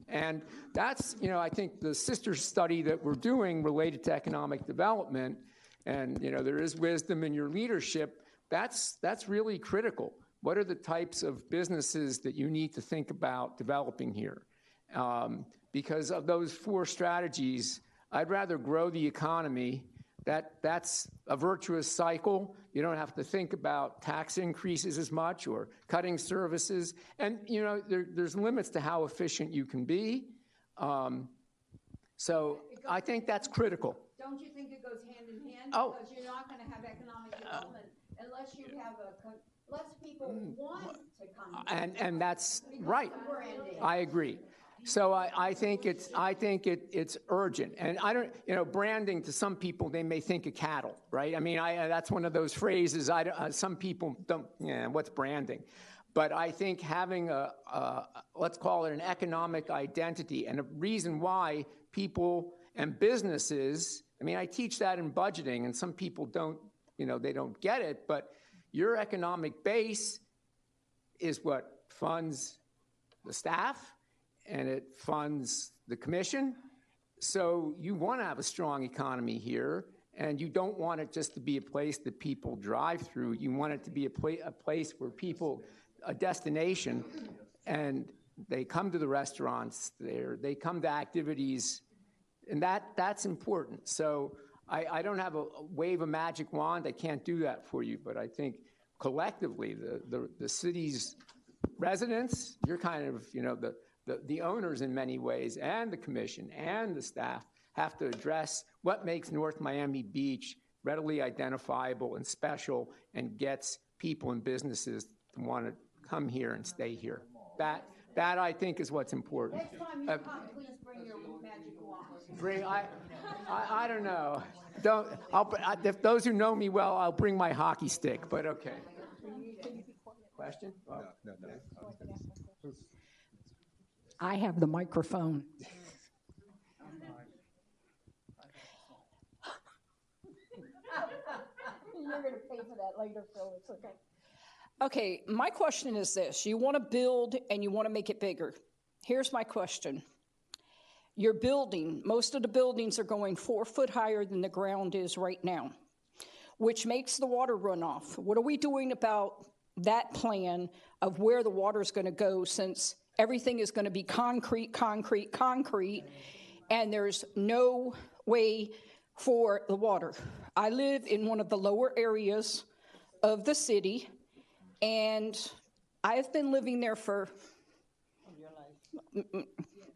And that's, I think the sister study that we're doing related to economic development, and, there is wisdom in your leadership, that's really critical. What are the types of businesses that you need to think about developing here? Because of those 4 strategies, I'd rather grow the economy. That's a virtuous cycle. You don't have to think about tax increases as much or cutting services. And, there's limits to how efficient you can be. So I think that's critical. Don't you think it goes hand in hand? Oh. Because you're not going to have economic development unless you have less people want to come. And that's right. I agree. So I think it's urgent, and I don't, branding to some people, they may think of cattle, right? I mean, that's one of those phrases. Some people don't. What's branding? But I think having let's call it an economic identity, and a reason why people and businesses. I mean, I teach that in budgeting, and some people don't. They don't get it, but your economic base is what funds the staff, and it funds the commission. So you want to have a strong economy here, and you don't want it just to be a place that people drive through. You want it to be a place where people, a destination, and they come to the restaurants, they come to activities, and that's important. So I don't have a wave a magic wand. I can't do that for you, but I think collectively, the city's residents, you're kind of, the owners in many ways, and the commission and the staff have to address what makes North Miami Beach readily identifiable and special and gets people and businesses to want to come here and stay here. That I think is what's important. Next time you come, please bring your magic wand. I don't know. If those who know me well, I'll bring my hockey stick, but okay. Question? Oh. No. I have the microphone. You're going to pay for that later, Phil. It's okay. Okay, my question is this. You want to build and you want to make it bigger. Here's my question. You're building. Most of the buildings are going 4 foot higher than the ground is right now, which makes the water run off. What are we doing about that plan of where the water is going to go, since everything is going to be concrete, and there's no way for the water? I live in one of the lower areas of the city, and I've been living there for,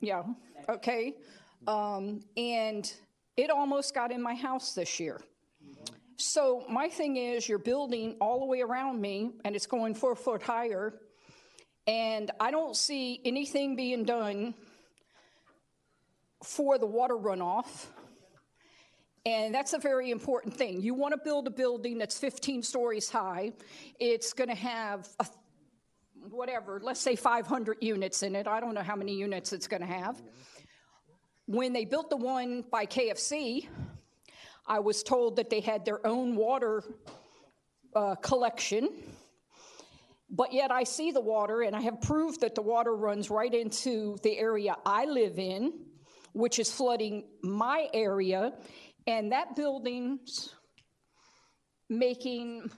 yeah, okay. And it almost got in my house this year. So my thing is, you're building all the way around me, and it's going 4 foot higher, and I don't see anything being done for the water runoff. And that's a very important thing. You want to build a building that's 15 stories high. It's going to have, whatever, let's say 500 units in it. I don't know how many units it's going to have. When they built the one by KFC, I was told that they had their own water collection. But yet I see the water, and I have proved that the water runs right into the area I live in, which is flooding my area. And that building's making,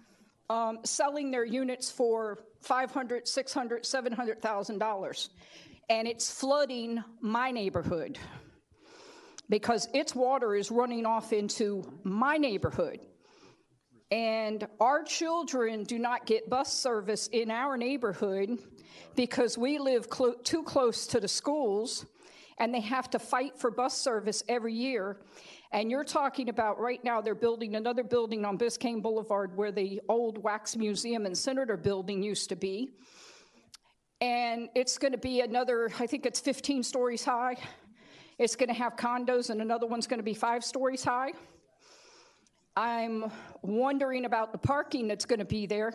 selling their units for $500,000, $600,000, $700,000. And it's flooding my neighborhood because its water is running off into my neighborhood. And our children do not get bus service in our neighborhood because we live too close to the schools, and they have to fight for bus service every year. And you're talking about right now they're building another building on Biscayne Boulevard where the old Wax Museum and Senator building used to be. And it's going to be another, I think it's 15 stories high. It's going to have condos, and another one's going to be 5 stories high. I'm wondering about the parking that's going to be there,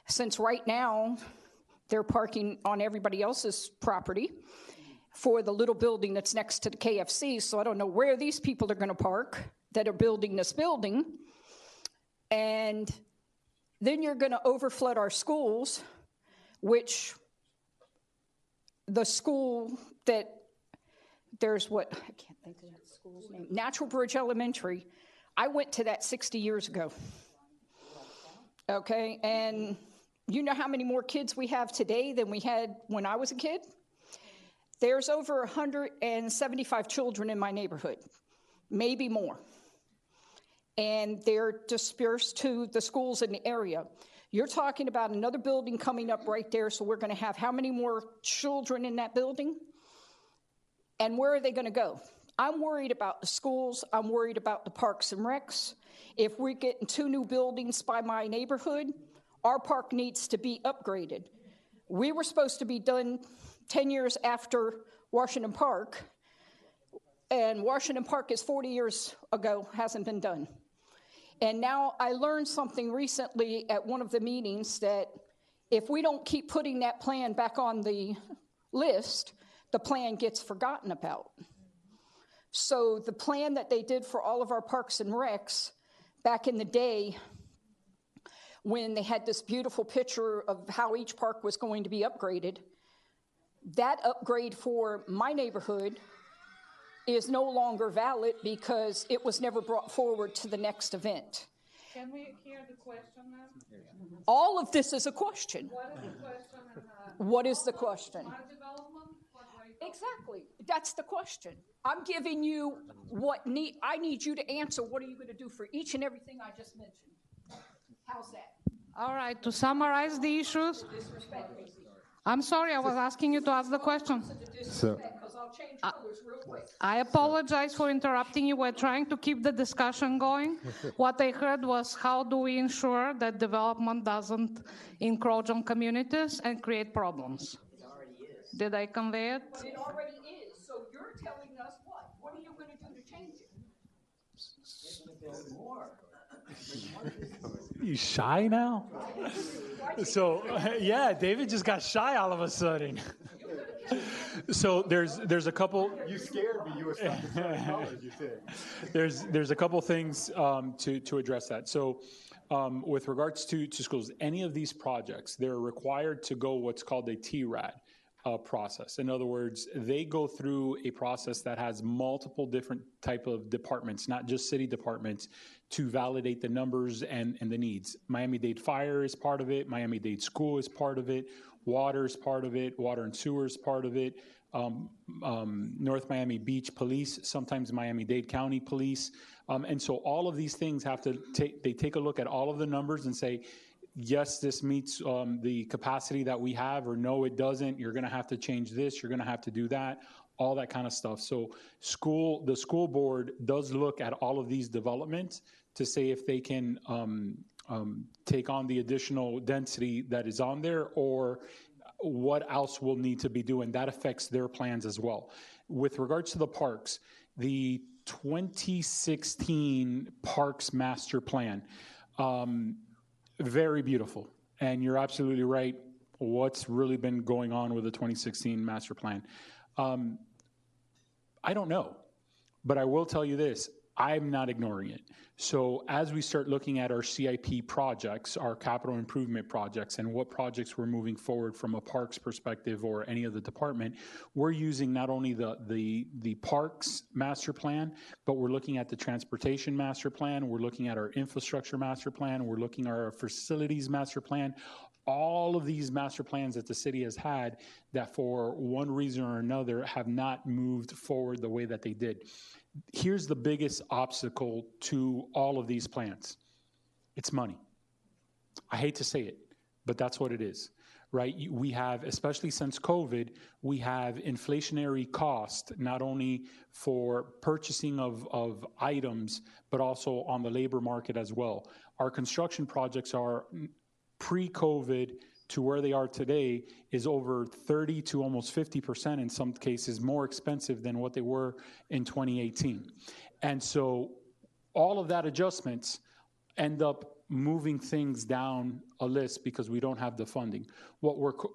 since right now they're parking on everybody else's property for the little building that's next to the KFC, so I don't know where these people are going to park that are building this building. And then you're going to overflood our schools, which the school that there's what, I can't think of that school's name, Natural Bridge Elementary. I went to that 60 years ago. Okay, and you know how many more kids we have today than we had when I was a kid? There's over 175 children in my neighborhood, maybe more. And they're dispersed to the schools in the area. You're talking about another building coming up right there, so we're going to have how many more children in that building? And where are they going to go? I'm worried about the schools. I'm worried about the parks and recs. If we're getting 2 new buildings by my neighborhood, our park needs to be upgraded. We were supposed to be done 10 years after Washington Park, and Washington Park is 40 years ago, hasn't been done. And now I learned something recently at one of the meetings that if we don't keep putting that plan back on the list, the plan gets forgotten about. So the plan that they did for all of our parks and recs back in the day, when they had this beautiful picture of how each park was going to be upgraded, that upgrade for my neighborhood is no longer valid because it was never brought forward to the next event. Can we hear the question now? All of this is a question. What is the question? What is the question? Smart development? Exactly. That's the question. I'm giving you what I need you to answer. What are you going to do for each and everything I just mentioned? How's that? All right, to summarize the issues. I'm sorry, I was asking you to ask the question. So, I apologize for interrupting you. We're trying to keep the discussion going. What I heard was, how do we ensure that development doesn't encroach on communities and create problems? It already is. Did I convey it? But it already is. So you're telling us what? What are you going to do to change it? More. You shy now? So, yeah, David just got shy all of a sudden. So there's a couple. you scared me. You were stuck in certain colors, you said. There's a couple things to address that. So with regards to schools, any of these projects, they're required to go what's called a TRAD process. In other words, they go through a process that has multiple different type of departments, not just city departments, to validate the numbers and the needs. Miami-Dade Fire is part of it. Miami-Dade School is part of it. Water is part of it. Water and Sewer is part of it. North Miami Beach Police, sometimes Miami-Dade County Police. And so all of these things have to take a look at all of the numbers and say, yes, this meets the capacity that we have, or no, it doesn't. You're going to have to change this. You're going to have to do that. All that kind of stuff. So the school board does look at all of these developments to say if they can take on the additional density that is on there, or what else will need to be doing. That affects their plans as well. With regards to the parks, the 2016 Parks Master Plan, very beautiful. And you're absolutely right. What's really been going on with the 2016 Master Plan? I don't know, but I will tell you this, I'm not ignoring it. So as we start looking at our CIP projects, our capital improvement projects, and what projects we're moving forward from a parks perspective or any other department, we're using not only the parks master plan, but we're looking at the transportation master plan, we're looking at our infrastructure master plan, we're looking at our facilities master plan. All of these master plans that the city has had that for one reason or another have not moved forward the way that they did. Here's the biggest obstacle to all of these plans. It's money. I hate to say it, but that's what it is, right? We have, especially since COVID, we have inflationary cost, not only for purchasing of items, but also on the labor market as well. Our construction projects are pre-COVID to where they are today is over 30 to almost 50% in some cases more expensive than what they were in 2018. And so all of that adjustments end up moving things down a list because we don't have the funding.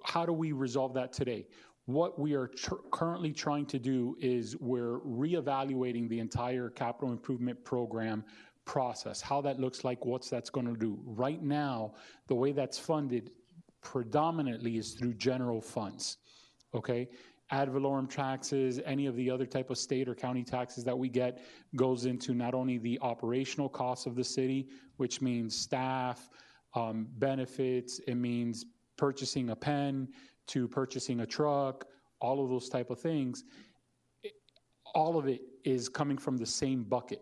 How do we resolve that today? What we are currently trying to do is we're reevaluating the entire capital improvement program process, how that looks like, what's that's going to do. Right now, the way that's funded predominantly is through general funds, okay? Ad valorem taxes, any of the other type of state or county taxes that we get goes into not only the operational costs of the city, which means staff, benefits, it means purchasing a pen to purchasing a truck, all of those type of things. All of it is coming from the same bucket.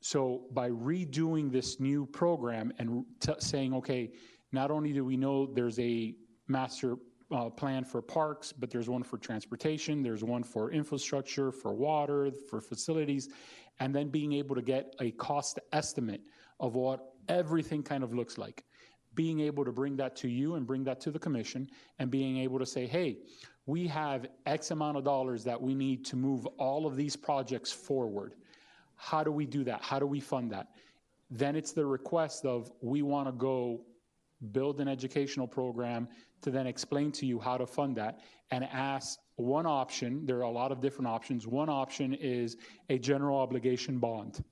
So by redoing this new program and saying, okay, not only do we know there's a master plan for parks, but there's one for transportation, there's one for infrastructure, for water, for facilities, and then being able to get a cost estimate of what everything kind of looks like. Being able to bring that to you and bring that to the commission and being able to say, hey, we have X amount of dollars that we need to move all of these projects forward. How do we do that? How do we fund that? Then it's the request of, we want to go build an educational program to then explain to you how to fund that and ask one option. There are a lot of different options. One option is a general obligation bond,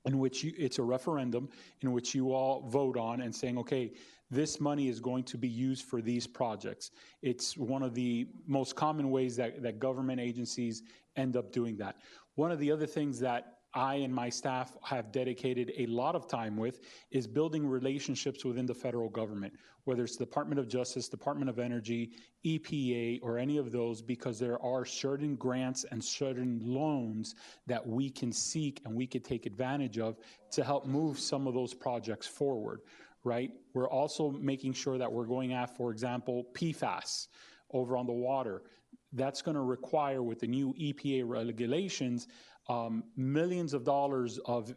in which it's a referendum in which you all vote on and saying, okay, this money is going to be used for these projects. It's one of the most common ways that government agencies end up doing that. One of the other things that I and my staff have dedicated a lot of time with is building relationships within the federal government, whether it's Department of Justice, Department of Energy, EPA, or any of those, because there are certain grants and certain loans that we can seek and we could take advantage of to help move some of those projects forward, right? We're also making sure that we're going after, for example, PFAS over on the water. That's going to require, with the new EPA regulations, millions of dollars of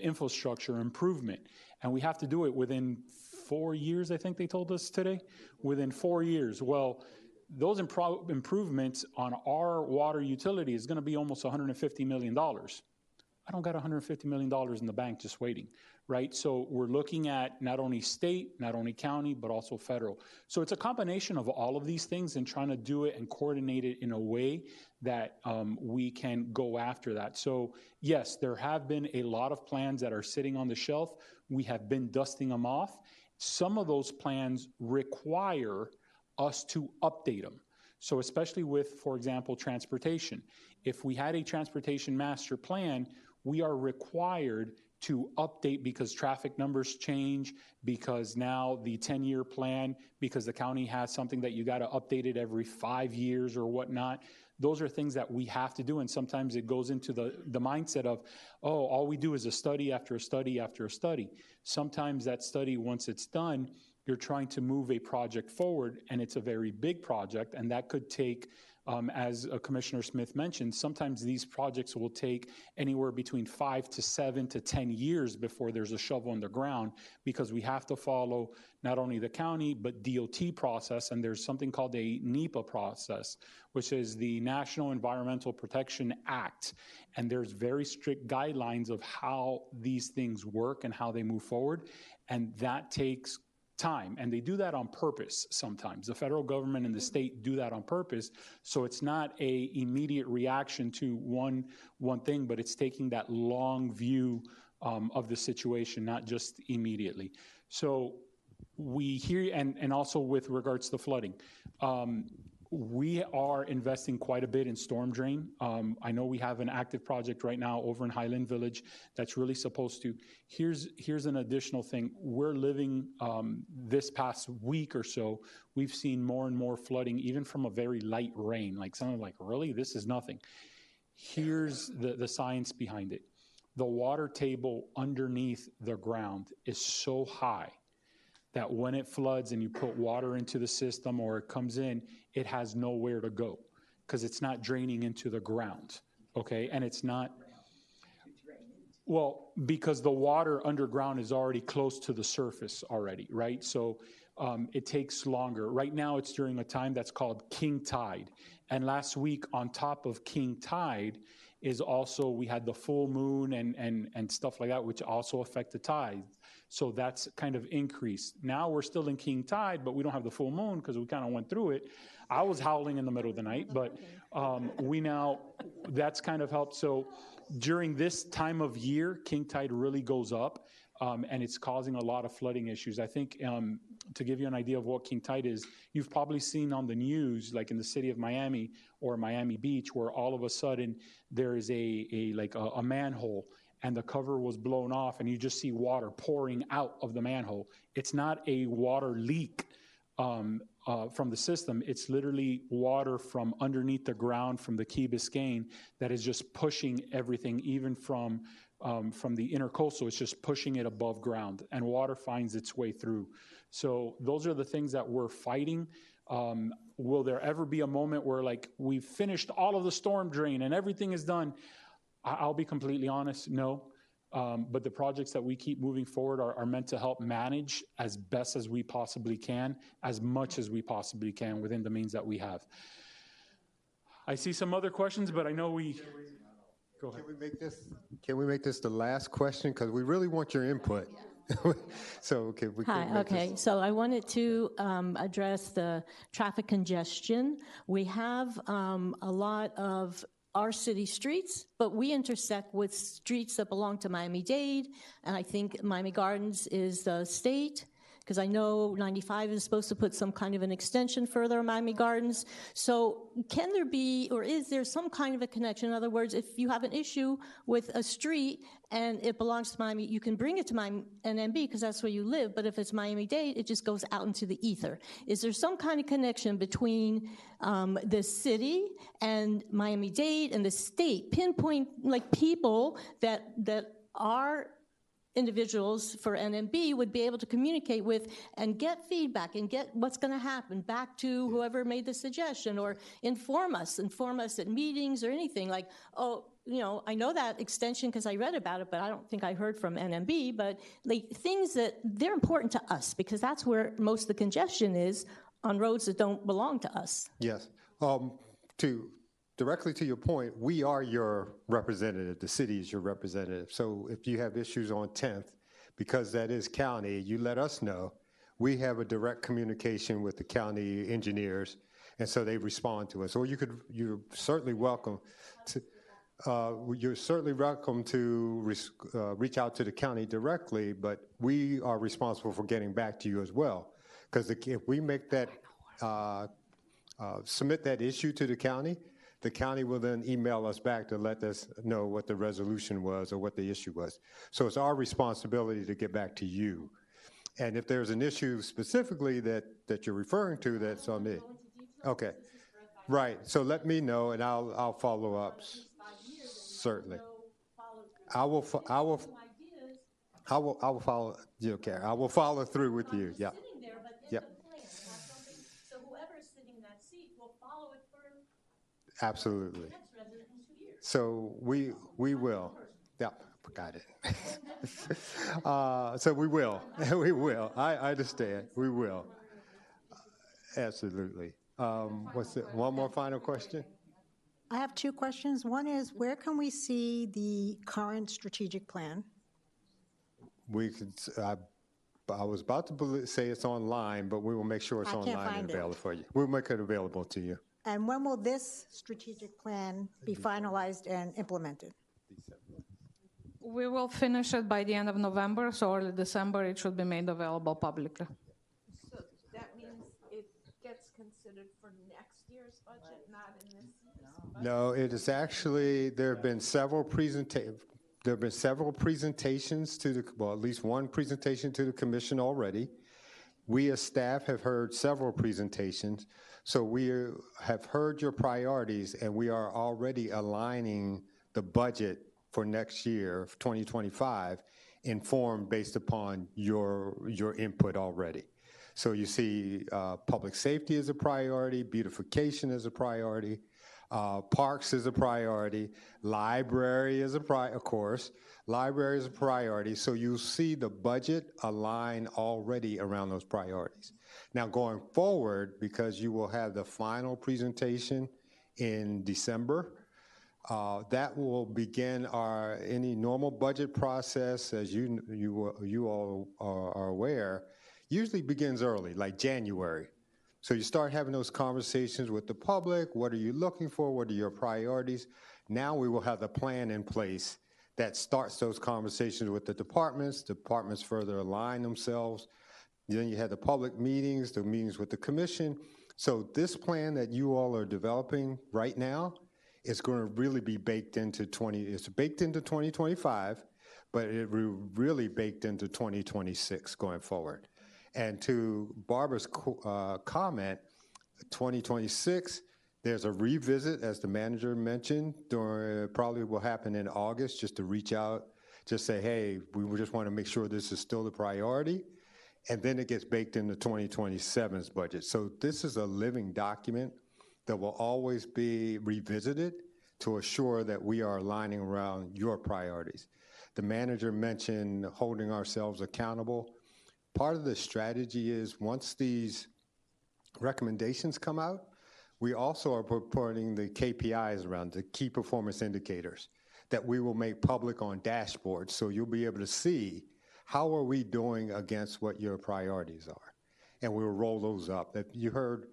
infrastructure improvement. And we have to do it within 4 years, I think they told us today, within 4 years. Well, those improvements on our water utility is going to be almost $150 million. I don't got $150 million in the bank just waiting, right? So we're looking at not only state, not only county, but also federal. So it's a combination of all of these things and trying to do it and coordinate it in a way that we can go after that. So yes, there have been a lot of plans that are sitting on the shelf. We have been dusting them off. Some of those plans require us to update them. So especially with, for example, transportation. If we had a transportation master plan, we are required to update because traffic numbers change, because now the 10-year plan, because the county has something that you got to update it every 5 years or whatnot. those are things that we have to do. And sometimes it goes into the mindset of, oh, all we do is a study after a study after a study. Sometimes that study, once it's done, you're trying to move a project forward, and it's a very big project, and that could take, as Commissioner Smith mentioned, sometimes these projects will take anywhere between 5 to 7 to 10 years before there's a shovel in the ground, because we have to follow not only the county, but DOT process, and there's something called a NEPA process, which is the National Environmental Protection Act, and there's very strict guidelines of how these things work and how they move forward, and that takes time, and they do that on purpose sometimes. The federal government and the state do that on purpose, so it's not a immediate reaction to one thing, but it's taking that long view of the situation, not just immediately. So we hear, and also with regards to flooding, we are investing quite a bit in storm drain. I know we have an active project right now over in Highland Village that's really supposed to. Here's an additional thing. We're living, this past week or so, we've seen more and more flooding, even from a very light rain. Like someone like, really? This is nothing. Here's the science behind it. The water table underneath the ground is so high that when it floods and you put water into the system or it comes in, it has nowhere to go because it's not draining into the ground, okay? And it's not, well, because the water underground is already close to the surface already, right? So it takes longer. Right now it's during a time that's called king tide. And last week on top of king tide is also, we had the full moon and stuff like that, which also affect the tides. So that's kind of increased. Now we're still in king tide, but we don't have the full moon because we kind of went through it. I was howling in the middle of the night, but that's kind of helped. So during this time of year, king tide really goes up, and it's causing a lot of flooding issues. I think to give you an idea of what king tide is, you've probably seen on the news, like in the city of Miami or Miami Beach, where all of a sudden there is a manhole and the cover was blown off and you just see water pouring out of the manhole. It's not a water leak from the system. It's literally water from underneath the ground from the Key Biscayne that is just pushing everything, even from the intercoastal. It's just pushing it above ground, and water finds its way through. So those are the things that we're fighting. Will there ever be a moment where, like, we've finished all of the storm drain and everything is done? I'll be completely honest, no. But the projects that we keep moving forward are meant to help manage as best as we possibly can, as much as we possibly can within the means that we have. I see some other questions, but I know we... Go ahead. Can we make this the last question? Because we really want your input. So we can make this. So I wanted to address the traffic congestion. We have a lot of our city streets, but we intersect with streets that belong to Miami-Dade, and I think Miami Gardens is the state, because I know 95 is supposed to put some kind of an extension further on Miami Gardens. So can there be, or is there some kind of a connection? In other words, if you have an issue with a street and it belongs to Miami, you can bring it to Miami NMB because that's where you live, but if it's Miami-Dade, it just goes out into the ether. Is there some kind of connection between the city and Miami-Dade and the state? Pinpoint, like, people that are individuals for NMB would be able to communicate with and get feedback and get what's going to happen back to whoever made the suggestion, or inform us at meetings or anything like, oh, you know, I know that extension because I read about it, but I don't think I heard from NMB, but like things that they're important to us because that's where most of the congestion is on roads that don't belong to us. Yes. Directly to your point, we are your representative. The city is your representative. So if you have issues on 10th, because that is county, you let us know. We have a direct communication with the county engineers, and so they respond to us. Or you're certainly welcome to. You're certainly welcome to reach out to the county directly, but we are responsible for getting back to you as well. Because if we make that, submit that issue to the county will then email us back to let us know what the resolution was or what the issue was. So it's our responsibility to get back to you. And if there's an issue specifically that you're referring to, that's on me. Okay. Right, so let me know and I'll follow up, certainly. I will follow, you okay, I will follow through with you, yeah. Yep. So whoever's sitting in that seat will follow it for Absolutely. the next resident in 2 years. So we will. Yeah, got it. So we will. We will. I understand. We will. Absolutely. What's it? One more final question? I have two questions. One is, where can we see the current strategic plan? We could. I was about to say it's online, but we will make sure it's I can't online and find it. available for you. We'll make it available to you. And when will this strategic plan be finalized and implemented? We will finish it by the end of November, so early December it should be made available publicly. So that means it gets considered for next year's budget, not in this year's budget? No, it is actually, there have been several presentations to the, well, at least one presentation to the commission already. We as staff have heard several presentations, so we have heard your priorities and we are already aligning the budget for next year, 2025, informed based upon your input already. So you see public safety is a priority, beautification is a priority, parks is a priority, library is a priority, of course. Library is a priority, so you see the budget align already around those priorities. Now going forward, because you will have the final presentation in December, that will begin any normal budget process, as you all are aware, usually begins early, like January. So you start having those conversations with the public. What are you looking for? What are your priorities? Now we will have the plan in place that starts those conversations with the departments. Departments further align themselves. Then you have the public meetings, the meetings with the commission. So this plan that you all are developing right now is going to really be baked into it's baked into 2025, but it will really baked into 2026 going forward. And to Barbara's comment, 2026, there's a revisit, as the manager mentioned, probably will happen in August, just to reach out, just say, hey, we just want to make sure this is still the priority. And then it gets baked into 2027's budget. So this is a living document that will always be revisited to assure that we are aligning around your priorities. The manager mentioned holding ourselves accountable. Part of the strategy is once these recommendations come out, we also are putting the KPIs around, the key performance indicators, that we will make public on dashboards, so you'll be able to see how are we doing against what your priorities are. And we'll roll those up. If you heard,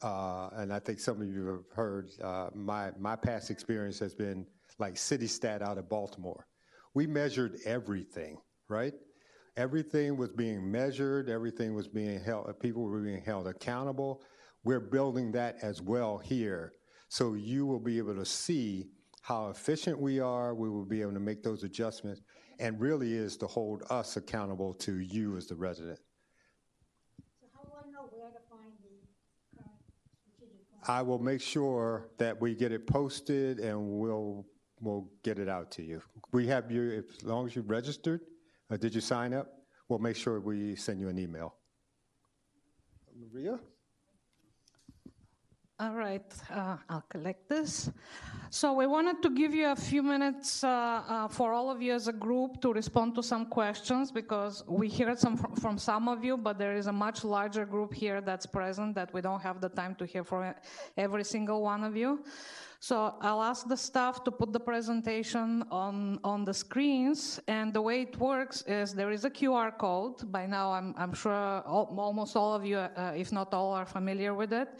and I think some of you have heard, my past experience has been like CityStat out of Baltimore. We measured everything, right? Everything was being measured, everything was being held, people were being held accountable. We're building that as well here. So you will be able to see how efficient we are, we will be able to make those adjustments, and really is to hold us accountable to you as the resident. So how do I know where to find the current strategic plan? I will make sure that we get it posted and we'll get it out to you. We have you, as long as you've registered, did you sign up? We'll make sure we send you an email. Maria? All right, I'll collect this. So we wanted to give you a few minutes for all of you as a group to respond to some questions, because we heard some from some of you, but there is a much larger group here that's present that we don't have the time to hear from every single one of you. So I'll ask the staff to put the presentation on the screens, and the way it works is there is a QR code. By now, I'm sure almost all of you, if not all, are familiar with it.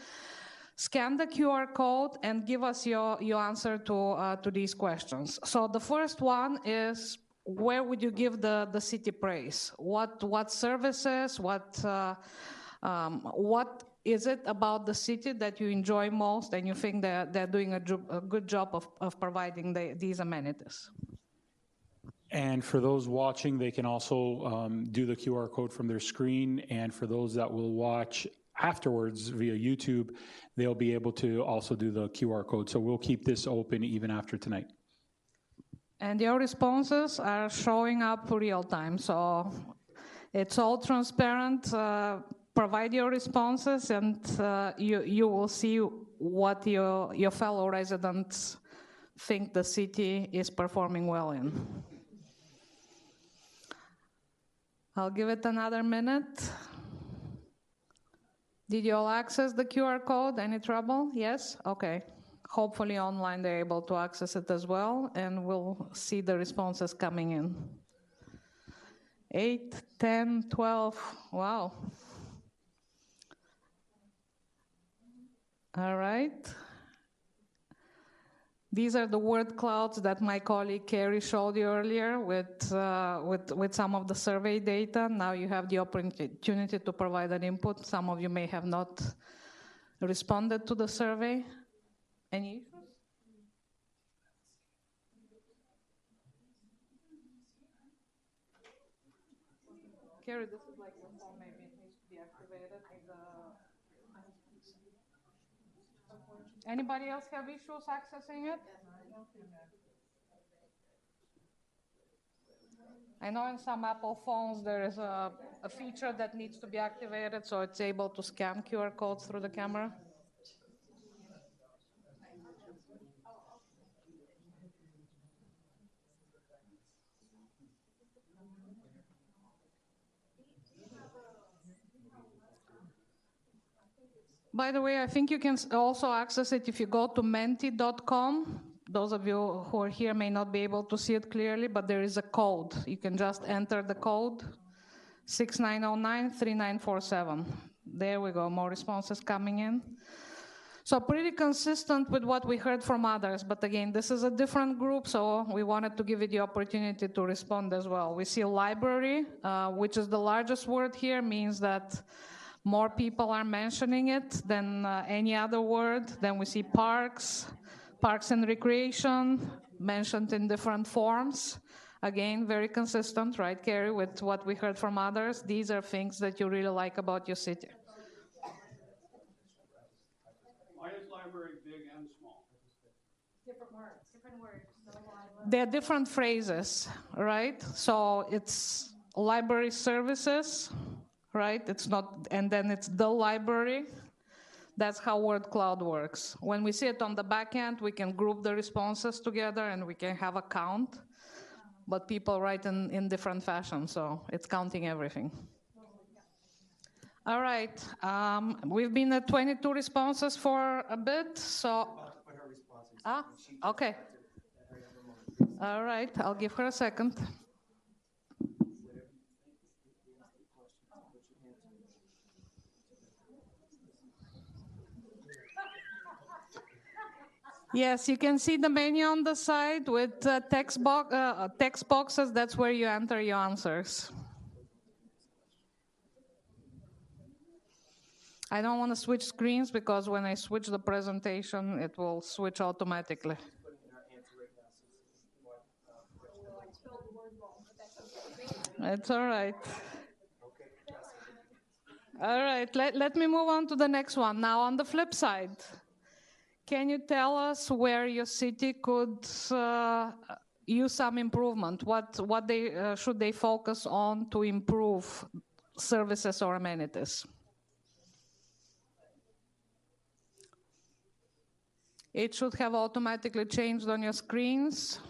Scan the QR code and give us your answer to these questions. So the first one is, where would you give the city praise? What services, what is it about the city that you enjoy most and you think they're doing a good job of providing these amenities? And for those watching, they can also do the QR code from their screen. And for those that will watch afterwards via YouTube, they'll be able to also do the QR code. So we'll keep this open even after tonight. And your responses are showing up real time. So it's all transparent. Provide your responses, and you will see what your fellow residents think the city is performing well in. I'll give it another minute. Did you all access the QR code? Any trouble? Yes? Okay. Hopefully online they're able to access it as well, and we'll see the responses coming in. 8, 10, 12, wow. All right. These are the word clouds that my colleague Carrie showed you earlier with some of the survey data. Now you have the opportunity to provide an input. Some of you may have not responded to the survey. Any issues? Carrie, this is like your phone, maybe it needs to be activated. Anybody else have issues accessing it? I know in some Apple phones there is a feature that needs to be activated so it's able to scan QR codes through the camera. By the way, I think you can also access it if you go to menti.com. Those of you who are here may not be able to see it clearly, but there is a code. You can just enter the code 6909-3947. There we go, more responses coming in. So pretty consistent with what we heard from others, but again, this is a different group, so we wanted to give you the opportunity to respond as well. We see library, which is the largest word here, means that more people are mentioning it than any other word. Then we see parks and recreation, mentioned in different forms. Again, very consistent, right, Carrie, with what we heard from others. These are things that you really like about your city. Why is library big and small? Different words. They're different phrases, right? So it's library services, right? It's not, and then it's the library. That's how word cloud works. When we see it on the back end, we can group the responses together and we can have a count, but people write in different fashion, so it's counting everything. All right, we've been at 22 responses for a bit, so. Okay. All right, I'll give her a second. Yes, you can see the menu on the side with text boxes. That's where you enter your answers. I don't want to switch screens because when I switch the presentation, it will switch automatically. It's all right. All right, let me move on to the next one. Now, on the flip side, can you tell us where your city could use some improvement? What should they focus on to improve services or amenities? It should have automatically changed on your screens.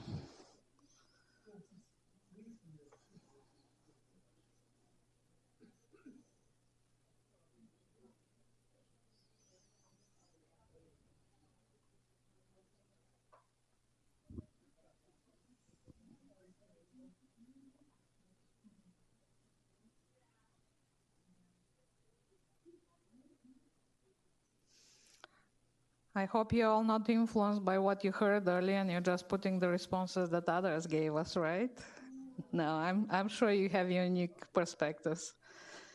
I hope you're all not influenced by what you heard earlier and you're just putting the responses that others gave us, right? No, I'm sure you have unique perspectives.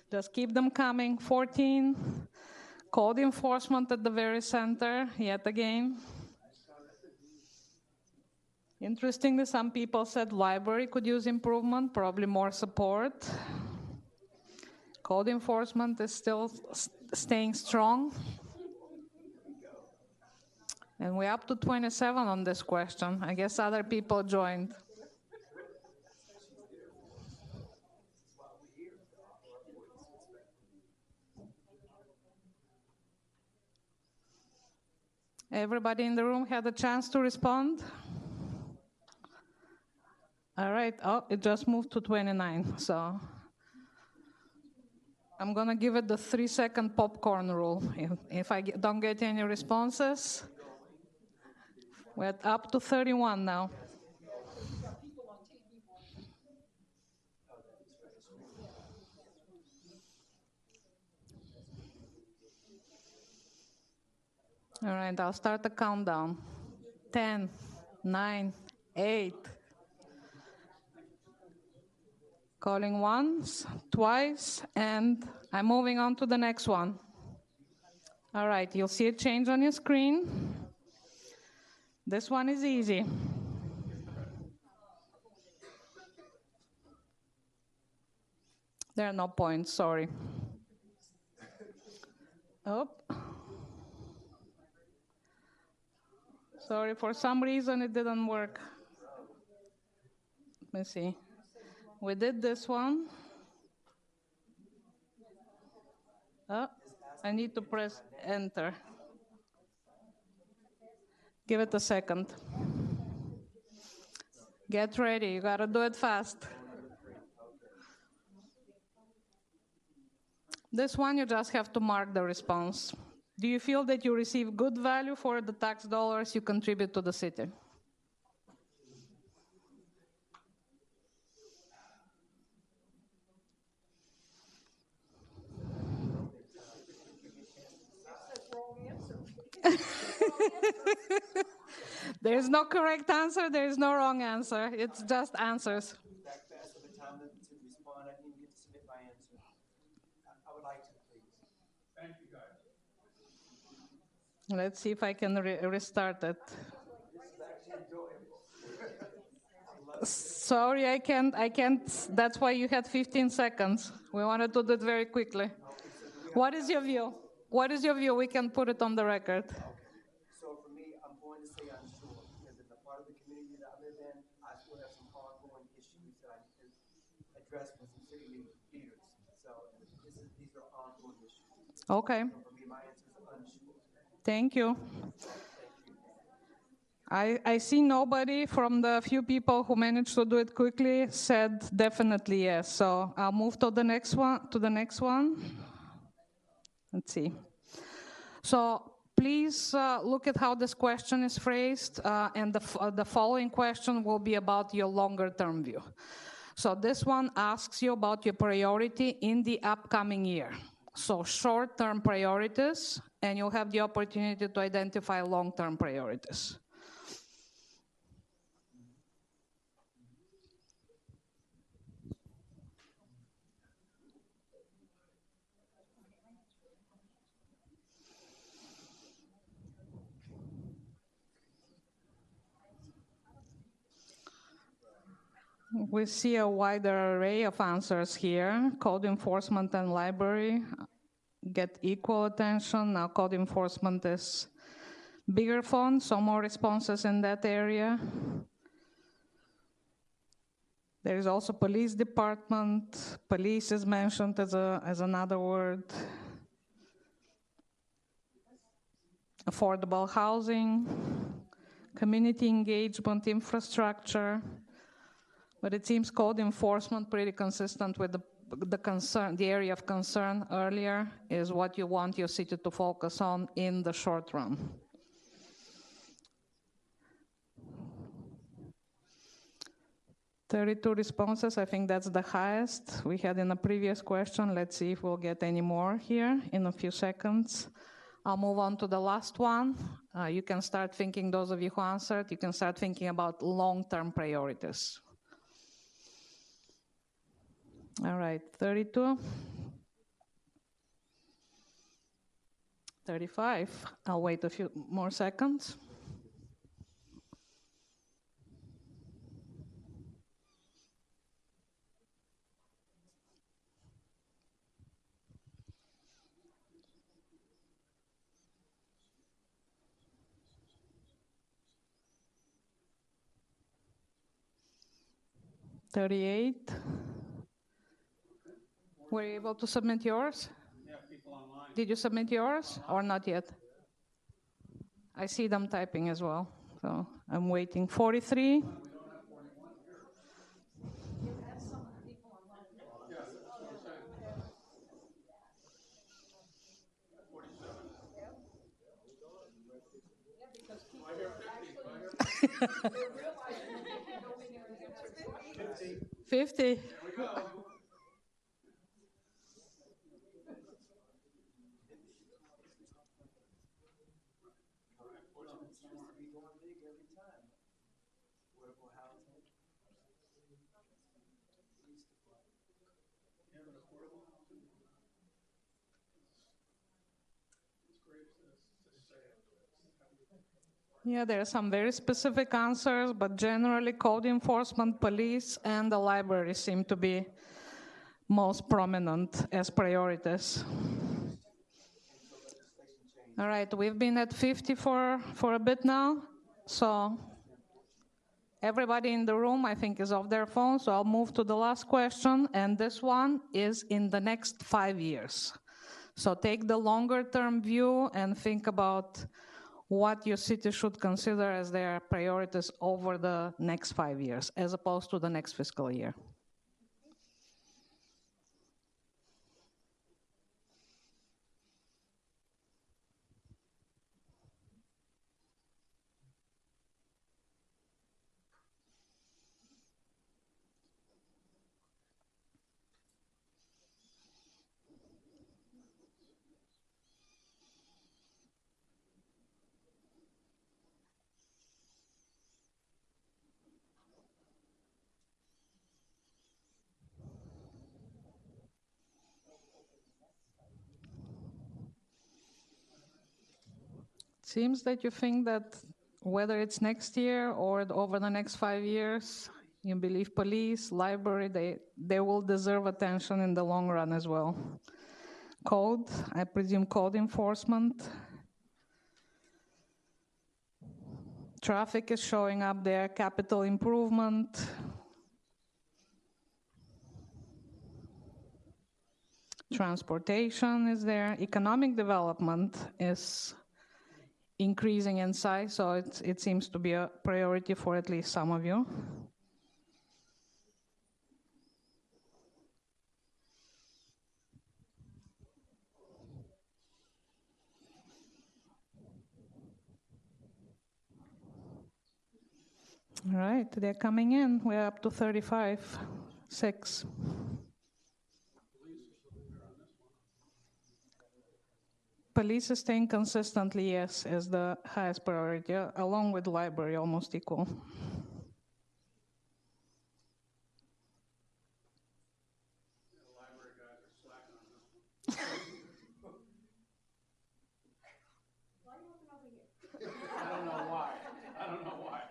Just keep them coming. 14, code enforcement at the very center, yet again. Interestingly, some people said library could use improvement, probably more support. Code enforcement is still staying strong. And we're up to 27 on this question. I guess other people joined. Everybody in the room had a chance to respond? All right, oh, it just moved to 29, so I'm gonna give it the 3-second popcorn rule. If I don't get any responses, we're up to 31 now. All right, I'll start the countdown. 10, 9, 8. Calling once, twice, and I'm moving on to the next one. All right, you'll see a change on your screen. This one is easy. There are no points, sorry. Oh. Sorry, for some reason it didn't work. Let me see. We did this one. Oh, I need to press enter. Give it a second. Get ready, you gotta do it fast. This one, you just have to mark the response. Do you feel that you receive good value for the tax dollars you contribute to the city? There's no correct answer, there's no wrong answer. It's just answers. Back fast of the time limit to respond. I didn't even get to submit my answer. I would like to, please. Thank you, guys. Let's see if I can restart it. This is actually enjoyable. Sorry, I can't. That's why you had 15 seconds. We wanted to do it very quickly. What is your view? What is your view? We can put it on the record. Okay. So for me, I'm going to say unsure, because in the part of the community that I live in, I still have some ongoing issues that I need to address with some city leaders. So these are ongoing issues. Okay. So for me, my answer is unsure. Thank you. I see nobody from the few people who managed to do it quickly said definitely yes. So I'll move to the next one. Let's see. So please look at how this question is phrased, and the following question will be about your longer term view. So this one asks you about your priority in the upcoming year. So short-term priorities, and you'll have the opportunity to identify long-term priorities. We see a wider array of answers here. Code enforcement and library get equal attention. Now code enforcement is bigger font, so more responses in that area. There is also police department. Police is mentioned as another word. Affordable housing, community engagement, infrastructure. But it seems code enforcement pretty consistent with the concern, the area of concern earlier is what you want your city to focus on in the short run. "32 responses, I think that's the highest we had in the previous question. Let's see if we'll get any more here in a few seconds. I'll move on to the last one. You can start thinking, those of you who answered, you can start thinking about long-term priorities. All right, 32. 35. I'll wait a few more seconds. 38. Were you able to submit yours? Yeah, people online. Did you submit yours or not yet? I see them typing as well, so I'm waiting. 43. Fifty. There we go. Yeah, there are some very specific answers, but generally code enforcement, police, and the library seem to be most prominent as priorities. All right, we've been at 50 for a bit now, so everybody in the room, I think, is off their phone, so I'll move to the last question, and this one is in the next 5 years. So take the longer-term view and think about what your city should consider as their priorities over the next 5 years, as opposed to the next fiscal year. Seems that you think that whether it's next year or over the next 5 years, you believe police, library, they will deserve attention in the long run as well. Code, I presume code enforcement. Traffic is showing up there, capital improvement. Transportation is there, economic development is increasing in size, so it seems to be a priority for at least some of you. All right, they're coming in. We're up to 35, 6. Police is staying consistently, yes, as the highest priority, along with library, almost equal. I don't know why. I don't know why.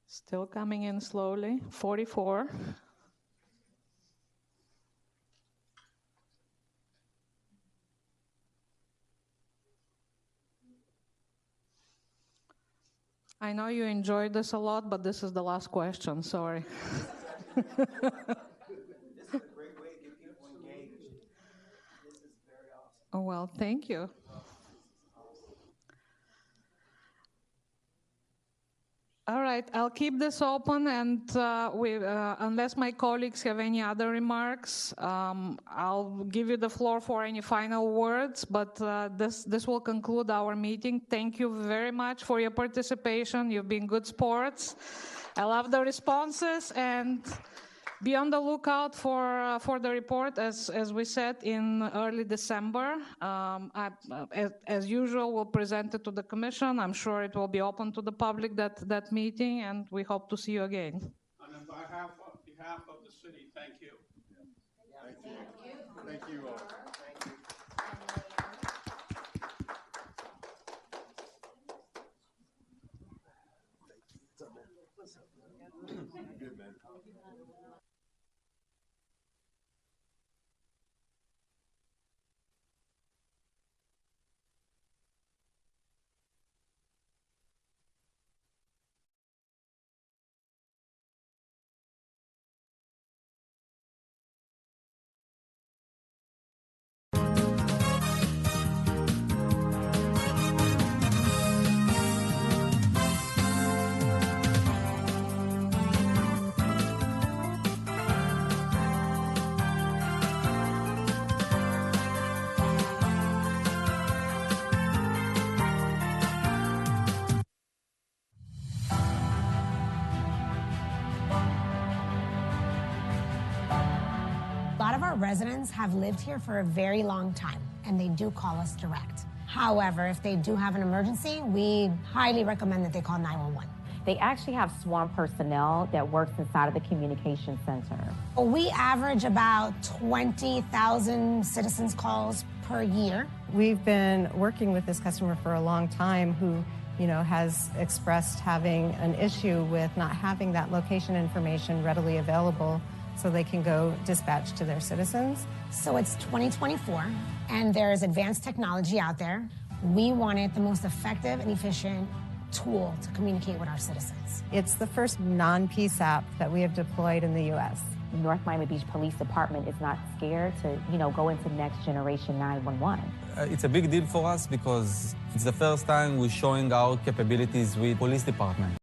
Still coming in slowly, 44. I know you enjoyed this a lot, but this is the last question, sorry. This is a great way to get people engaged. This is very awesome. Oh, well, thank you. All right, I'll keep this open, and unless my colleagues have any other remarks, I'll give you the floor for any final words, but this will conclude our meeting. Thank you very much for your participation. You've been good sports. I love the responses, and be on the lookout for the report, as we said, in early December. As usual, we'll present it to the commission. I'm sure it will be open to the public, that meeting, and we hope to see you again. And on behalf of the city, thank you. Thank you. Thank you all. Good, man. residents have lived here for a very long time, and they do call us direct. However, if they do have an emergency, we highly recommend that they call 911. They actually have swarm personnel that works inside of the communication center. We average about 20,000 citizens calls per year. We've been working with this customer for a long time who, has expressed having an issue with not having that location information readily available so they can go dispatch to their citizens. So it's 2024, and there's advanced technology out there. We wanted the most effective and efficient tool to communicate with our citizens. It's the first non-peace app that we have deployed in the U.S. North Miami Beach Police Department is not scared to, go into next generation 911. It's a big deal for us because it's the first time we're showing our capabilities with police department.